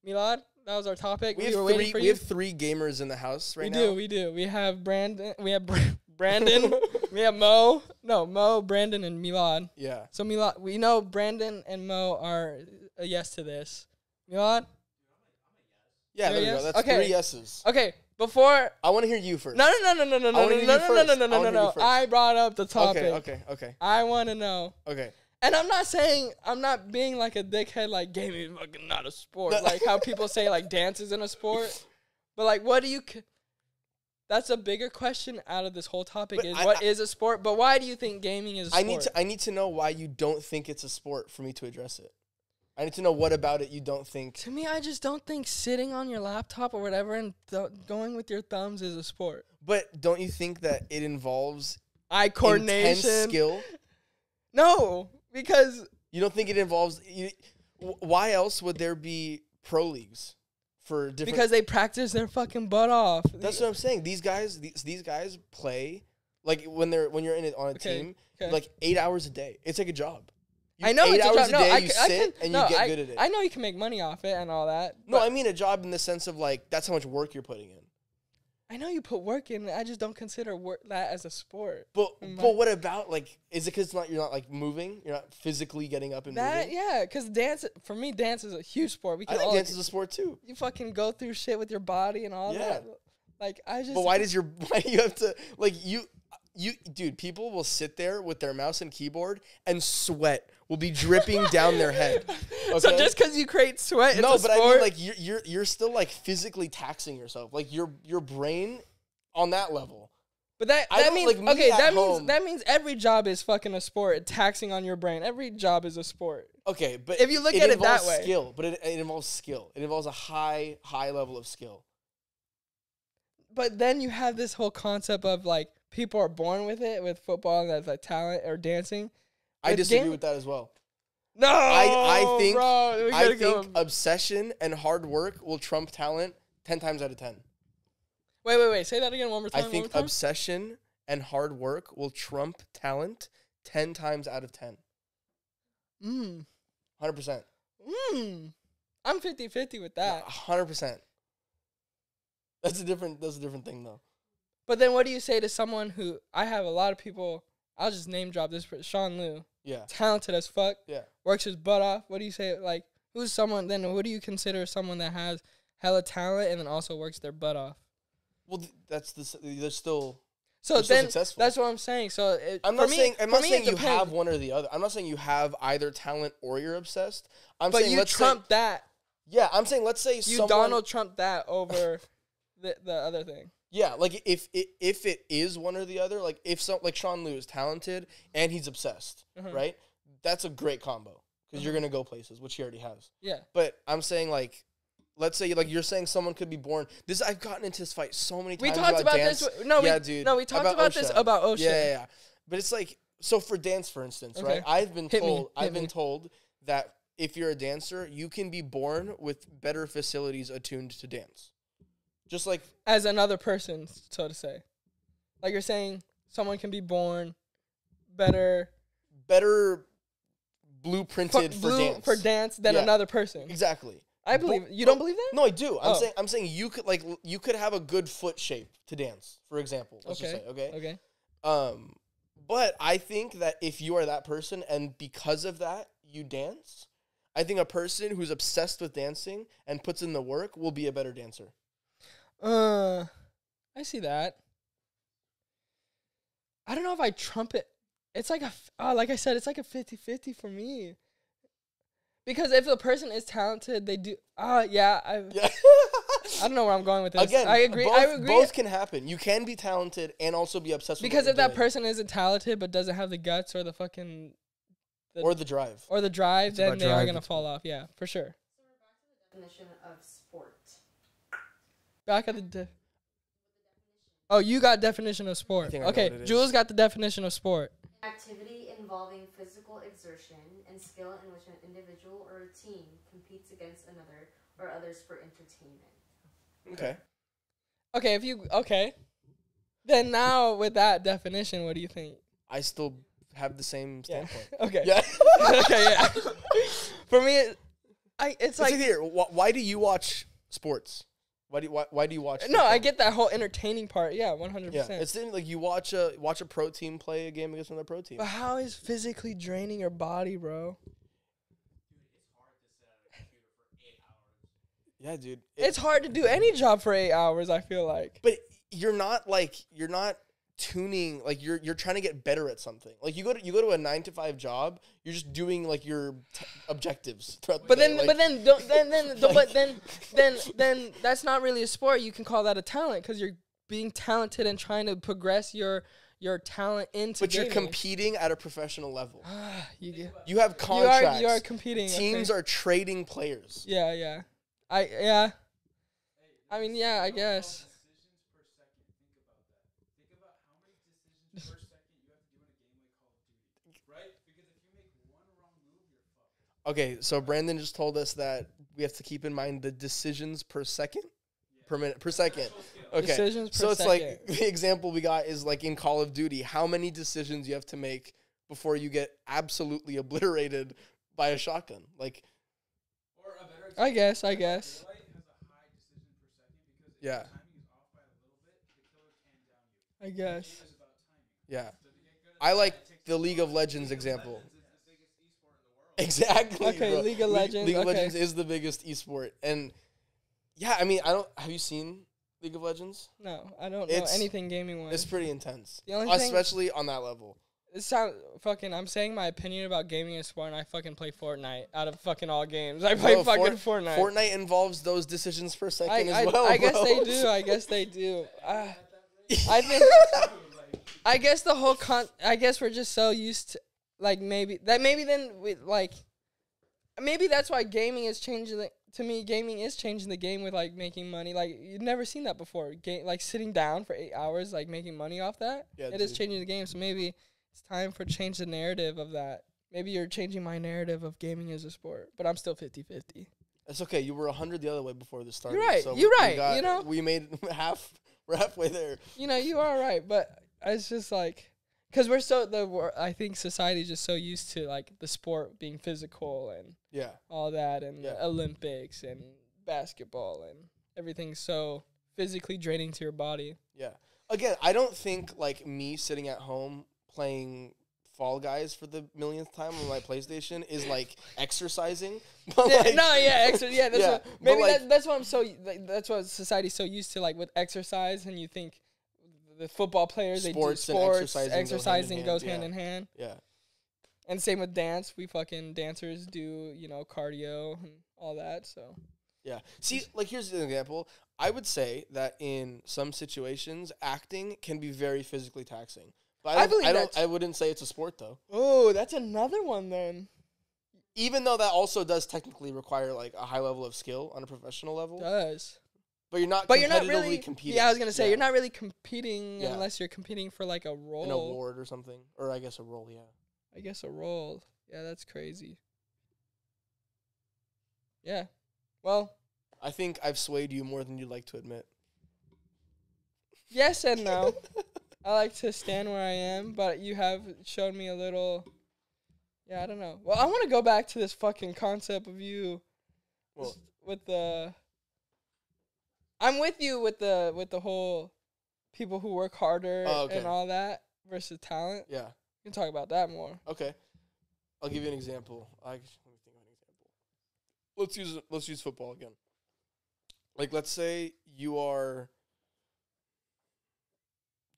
Milad, that was our topic. We have 3 gamers in the house right now. We do. We have Brandon. We have Brandon. We have Mo. No, Mo, Brandon, and Milad. Yeah. So Milad, we know Brandon and Mo are a yes to this. Milad? Yeah, there we go. That's 3 yeses. Okay, before I want to hear you first. No. I brought up the topic. Okay. I want to know. Okay. And I'm not being like a dickhead, like gaming is fucking not a sport. Like how people say like dance isn't a sport. But like, what do you? That's a bigger question out of this whole topic. What is a sport? But why do you think gaming is a sport? I need to know why you don't think it's a sport for me to address it. I need to know what about it you don't think. To me, I just don't think sitting on your laptop or whatever and going with your thumbs is a sport. But don't you think that it involves eye coordination, intense skill? No, because you don't think it involves. Why else would there be pro leagues for different? Because they practice their fucking butt off. That's what I'm saying. These guys play like when you're in it on a team, like 8 hours a day. It's like a job. I know 8 it's hours a job. a day. You sit and you get good at it. I know you can make money off it and all that. No, I mean a job in the sense of like that's how much work you're putting in. I know you put work in. I just don't consider that as a sport. But what about like? Is it because you're not like moving? You're not physically getting up and moving. Yeah, because dance for me, dance is a huge sport. I think dance is a sport too. You fucking go through shit with your body and all that. Like I just. But why do you have to like you? Dude, people will sit there with their mouse and keyboard and sweat will be dripping down their head. Okay? So just because you create sweat, it's a sport? I mean, like you're still like physically taxing yourself, like your brain on that level. But that means that means every job is fucking a sport. Taxing on your brain, every job is a sport. Okay, but if you look at it that way, skill. But it involves skill. It involves a high level of skill. But then you have this whole concept of like people are born with it, with football, and that's like talent or dancing. I disagree with that as well. No, I think bro, obsession and hard work will trump talent 10 times out of 10. Wait. Say that again one more time. I think obsession and hard work will trump talent 10 times out of 10. 100%. I'm 50-50 with that. 100%. That's a different thing though. But then what do you say to someone who, I have a lot of people, I'll just name drop this, Sean Liu. Yeah. Talented as fuck. Yeah. Works his butt off. What do you say? Like, who's someone, then what do you consider someone that has hella talent and then also works their butt off? Well, they're still successful. That's what I'm saying. So I'm not saying you have one or the other. I'm not saying you have either talent or you're obsessed. But saying you trump that. Yeah, I'm saying let's say you Donald Trump that over the other thing. Yeah, like if it is one or the other, like like Sean Liu is talented and he's obsessed, right? That's a great combo because you're gonna go places, which he already has. Yeah. But I'm saying like, let's say like you're saying someone could be born. I've gotten into this fight so many times. We talked about dance. this. We talked about this about OSHA. Yeah. But it's like so for dance, for instance, right? I've been told that if you're a dancer, you can be born with better facilities attuned to dance. Just like as another person, so to say. Like you're saying someone can be born better blueprinted for dance than another person. Exactly. I believe you don't believe that? No, I do. I'm saying you could have a good foot shape to dance, for example. Let's just say, okay? But I think that if you are that person and because of that you dance, I think a person who's obsessed with dancing and puts in the work will be a better dancer. I see that. I don't know if I trump it. It's like like I said, it's like a 50-50 for me. Because if the person is talented, they do. Yeah. I don't know where I'm going with this. Again, I agree. Both can happen. You can be talented and also be obsessed with. Because if that person isn't talented but doesn't have the guts or the fucking, or the drive, then they are gonna fall off. Yeah, for sure. So we're back to the definition of sport. Back at the oh, you got definition of sport. Okay, Jules got the definition of sport. Activity involving physical exertion and skill in which an individual or a team competes against another or others for entertainment. Okay. Okay. Then now with that definition, what do you think? I still have the same standpoint. Okay. Yeah. Okay. Yeah. For me, it's like here. Why do you watch sports? Why do you watch? No, I get that whole entertaining part. Yeah, 100%. Yeah, it's like you watch a pro team play a game against another pro team. But how is physically draining your body, bro? Yeah, dude. It's hard to do any job for 8 hours, I feel like. But you're not tuning, like you're trying to get better at something. Like you go to a 9 to 5 job, you're just doing like your objectives throughout the day. Then that's not really a sport. You can call that a talent because you're being talented and trying to progress your talent into But gaming. you're competing at a professional level. you have contracts. You are competing. Teams are trading players. Yeah. I mean, yeah, I guess. Okay, so Brandon just told us that we have to keep in mind the decisions per second, per minute, per second. Okay, Decisions per so it's second. like the example we got is like in Call of Duty, how many decisions you have to make before you get absolutely obliterated by a shotgun? Like, I guess. Yeah. I guess. Yeah. I like the League of Legends example. Exactly. Okay, bro. League of Legends. League of okay. Legends is the biggest esport, and yeah, I mean, have you seen League of Legends? No, I don't know anything gaming wise. It's pretty intense, The only thing, especially on that level. it sound fucking. I'm saying my opinion about gaming is sport, and I fucking play Fortnite out of fucking all games. I play fucking Fortnite. Fortnite involves those decisions per second as well. I bro. guess they do. I guess they do. I think. I guess the whole I guess we're just so used to like maybe then we like. Maybe that's why gaming is changing. To me, gaming is changing the game with like making money. Like you've never seen that before. Like sitting down for 8 hours, like making money off that. Yeah, it is changing the game. So maybe it's time for change the narrative of that. Maybe you're changing my narrative of gaming as a sport, but I'm still 50-50. It's okay. You were 100 the other way before this started. You're right. So You're right. You know, we made we're halfway there. You know, you are right, but it's just like. Because I think society's just so used to like the sport being physical and all that, and the Olympics and basketball and everything's so physically draining to your body. Yeah. Again, I don't think like me sitting at home playing Fall Guys for the millionth time on my PlayStation is like exercising. But That's what I'm so. Like, that's what society's so used to, like with exercise, and you think. The football players, they do sports, exercising goes hand in hand. Yeah. And same with dance. We fucking dancers do, cardio and all that, so. Yeah. See, like here's an example. I would say that in some situations, acting can be very physically taxing. But I wouldn't say it's a sport though. Oh, that's another one then. Even though that also does technically require like a high level of skill on a professional level. It does. But you're not really competing. Yeah, I was going to say, you're not really competing unless you're competing for like a role. An award or something. Or I guess a role, yeah. I guess a role. Yeah, that's crazy. Yeah. Well. I think I've swayed you more than you'd like to admit. Yes and no. I like to stand where I am, but you have shown me a little... Yeah, I don't know. Well, I want to go back to this fucking concept of you with the... I'm with you with the whole people who work harder and all that versus talent. Yeah. We can talk about that more. Okay. I'll give you an example. Let me think of an example. Let's use football again. Like let's say you are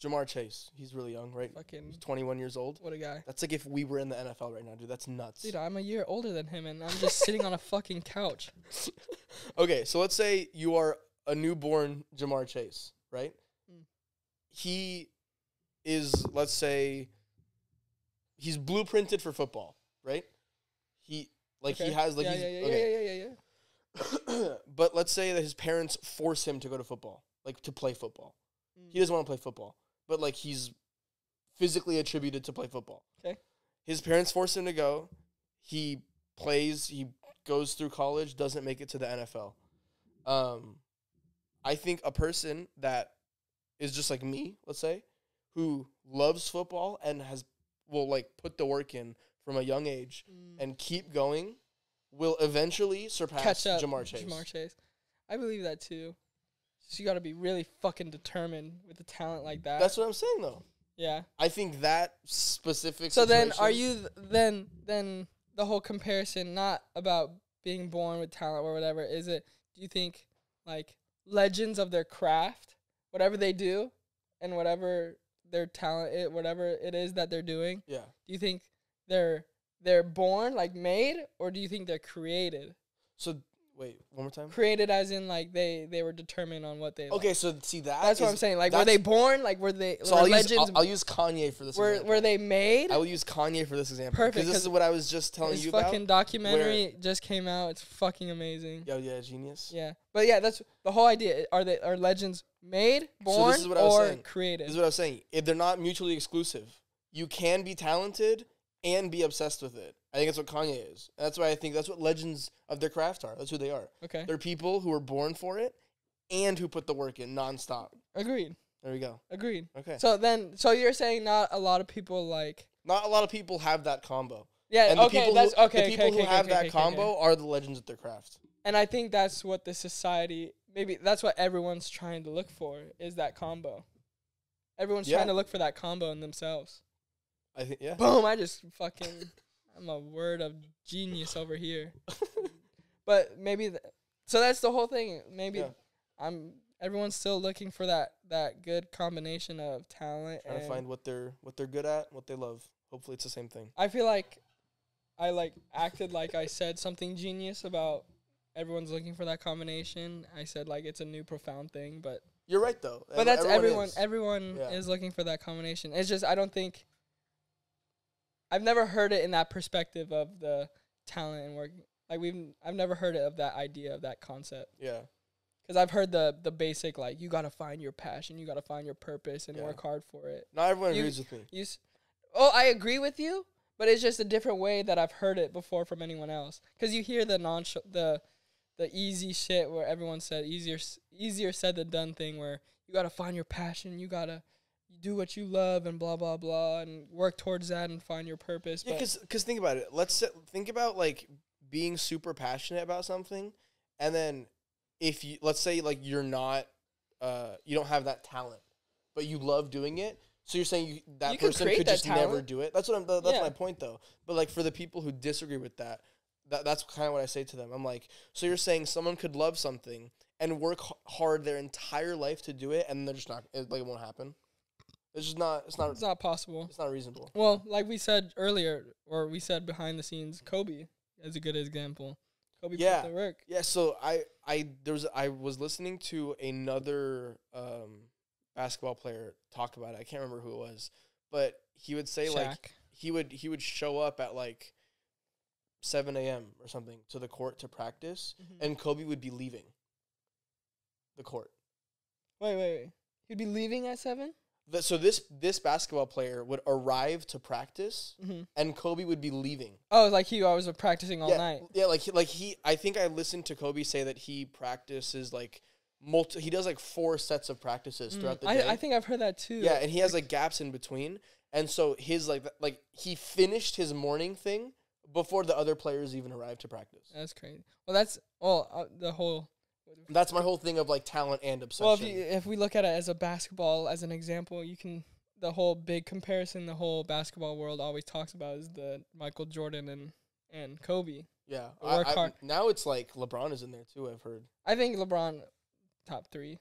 Jamar Chase. He's really young, right? He's 21 years old. What a guy. That's like if we were in the NFL right now, dude. That's nuts. Dude, I'm a year older than him and I'm just sitting on a fucking couch. Okay, so let's say you are a newborn Jamar Chase, right? He is, let's say, he's blueprinted for football, right? He has like yeah. But let's say that his parents force him to go to football, like to play football. He doesn't want to play football, but like he's physically attributed to play football. Okay. His parents forced him to go. He plays. He goes through college. Doesn't make it to the NFL. I think a person that is just like me, let's say, who loves football and will like put the work in from a young age and keep going, will eventually surpass Catch up. Jamar Chase. Jamar Chase. I believe that too. So you got to be really fucking determined with a talent like that. That's what I'm saying, though. Yeah. I think that specific. So then, situation- are you then the whole comparison not about being born with talent or whatever? Is it? Do you think like legends of their craft, whatever they do, and whatever their talent, whatever it is that they're doing? Yeah. Do you think they're born like made, or do you think they're created? So wait, one more time. Created as in like they were determined on what they. Okay, like. so see that. That's what I'm saying. Like, were they born? Like, were they? So were I'll use Kanye for this. Were they made? I will use Kanye for this example. Perfect, Because this is what I was just telling His you fucking about. documentary just came out. It's fucking amazing. Yeah, genius. Yeah, but yeah, that's the whole idea. Are legends made, born, this is what I was or saying. created? This is what I was saying. If they're not mutually exclusive, you can be talented and be obsessed with it. I think that's what Kanye is. And that's why I think that's what legends of their craft are. That's who they are. Okay. They're people who are born for it and who put the work in nonstop. Agreed. There we go. Agreed. Okay. So you're saying not a lot of people like. Not a lot of people have that combo. Yeah. And the Okay. people That's who, okay. The people okay, who okay, have okay, that okay, combo okay. are the legends of their craft. And I think that's what the society. Maybe that's what everyone's trying to look for is that combo. Everyone's trying to look for that combo in themselves. I think Boom! I just fucking. I'm a word of genius over here. But maybe, so that's the whole thing. Maybe everyone's still looking for that good combination of talent Trying to find what they're good at, what they love. Hopefully, it's the same thing. I feel like I acted like I said something genius about everyone's looking for that combination. I said like it's a new profound thing, but you're right though. But that's everyone. Is. Everyone is looking for that combination. It's just I don't think. I've never heard it in that perspective of the talent and work. Like I've never heard it of that idea of that concept. Yeah. Because I've heard the basic like you gotta find your passion, you gotta find your purpose, and work hard for it. Not everyone agrees with me. I agree with you, but it's just a different way that I've heard it before from anyone else. Because you hear the easy shit where everyone said easier said than done thing where you gotta find your passion, you gotta do what you love and blah blah blah and work towards that and find your purpose. Yeah, because think about it. Think about like being super passionate about something, and then if you let's say like you're not you don't have that talent, but you love doing it. So you're saying that person could just never do it. That's my point though. But like for the people who disagree with that's kind of what I say to them. I'm like, so you're saying someone could love something and work hard their entire life to do it, and they're just not it won't happen. It's just not. It's not possible. It's not reasonable. Well, like we said earlier, or we said behind the scenes, Kobe is a good example. Kobe put the work. Yeah. So I was listening to another basketball player talk about it. I can't remember who it was, but he would say Shaq. like he would show up at like 7 a.m. or something to the court to practice, and Kobe would be leaving the court. Wait. He'd be leaving at 7? So this basketball player would arrive to practice, and Kobe would be leaving. Oh, like he always was practicing all night. Yeah, he. I think I listened to Kobe say that he practices like he does like 4 sets of practices throughout the day. I think I've heard that too. Yeah, and he has like gaps in between, and so his like he finished his morning thing before the other players even arrived to practice. That's crazy. Well, that's the whole. That's my whole thing of like talent and obsession. Well, if we look at it as a basketball as an example, the whole big comparison the whole basketball world always talks about is the Michael Jordan and Kobe. Yeah, now it's like LeBron is in there too. I've heard. I think LeBron top 3.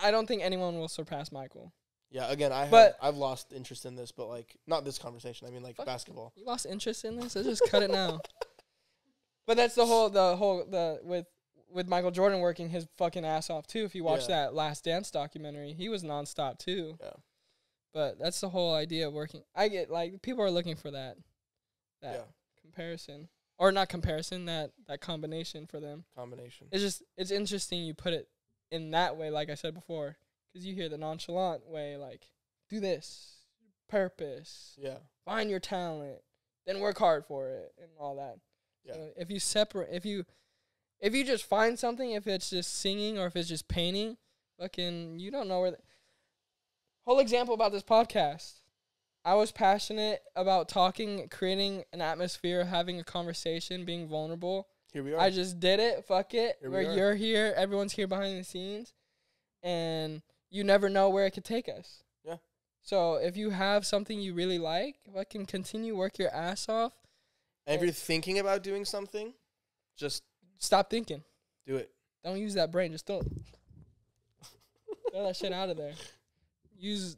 I don't think anyone will surpass Michael. Yeah, again, I've lost interest in this, but like not this conversation. I mean like basketball. You lost interest in this? Let's just cut it now. But that's the whole with Michael Jordan working his fucking ass off too. If you watch that Last Dance documentary, he was nonstop too. Yeah. But that's the whole idea of working. I get like people are looking for that comparison, or not comparison, that combination for them. Combination. It's interesting you put it in that way, like I said before, because you hear the nonchalant way, like do this, purpose, find your talent, then work hard for it and all that. Yeah. So if you just find something, if it's just singing or if it's just painting, fucking, you don't know where. Whole example about this podcast. I was passionate about talking, creating an atmosphere, having a conversation, being vulnerable. Here we are. I just did it. Fuck it. Here we Where are. you're here, everyone's here behind the scenes, and you never know where it could take us. Yeah. So if you have something you really like, fucking continue, work your ass off. And if you're thinking about doing something, just Stop thinking. do it. Don't use that brain. Just throw that shit out of there. Use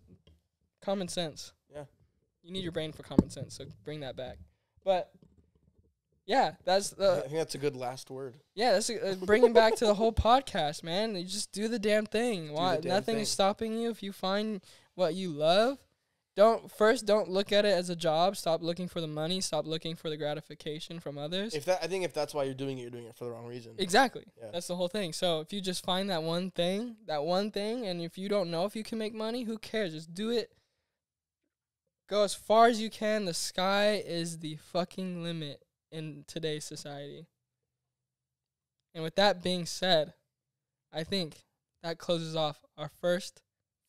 common sense. Yeah. You need your brain for common sense, so bring that back. But yeah, that's I the think that's a good last word. that's bringing back to the whole podcast, man. You just do the damn thing. Why? the damn Nothing thing. is stopping you if you find what you love. Don't look at it as a job. Stop looking for the money. Stop looking for the gratification from others. I think if that's why you're doing it for the wrong reason. Exactly. Yeah. That's the whole thing. So if you just find that one thing, and if you don't know if you can make money, who cares? Just do it. Go as far as you can. The sky is the fucking limit in today's society. And with that being said, I think that closes off our first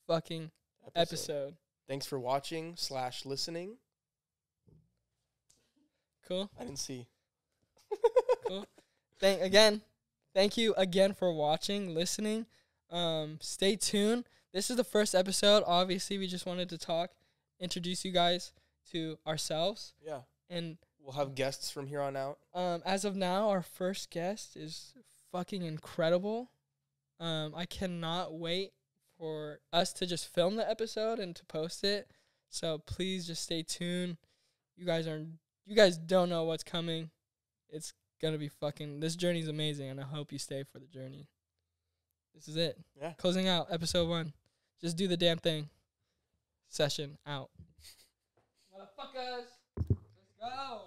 fucking episode. Thanks for watching / listening. Cool. I didn't see. Cool. Thank you again for watching, listening. Stay tuned. This is the first episode. Obviously, we just wanted to introduce you guys to ourselves. Yeah. And we'll have guests from here on out. as of now, our first guest is fucking incredible. I cannot wait for us to just film the episode and to post it. So please just stay tuned. You guys don't know what's coming. It's gonna be this journey's amazing, and I hope you stay for the journey. This is it. Yeah. Closing out episode 1. Just do the damn thing. Session out. Motherfuckers. Let's go.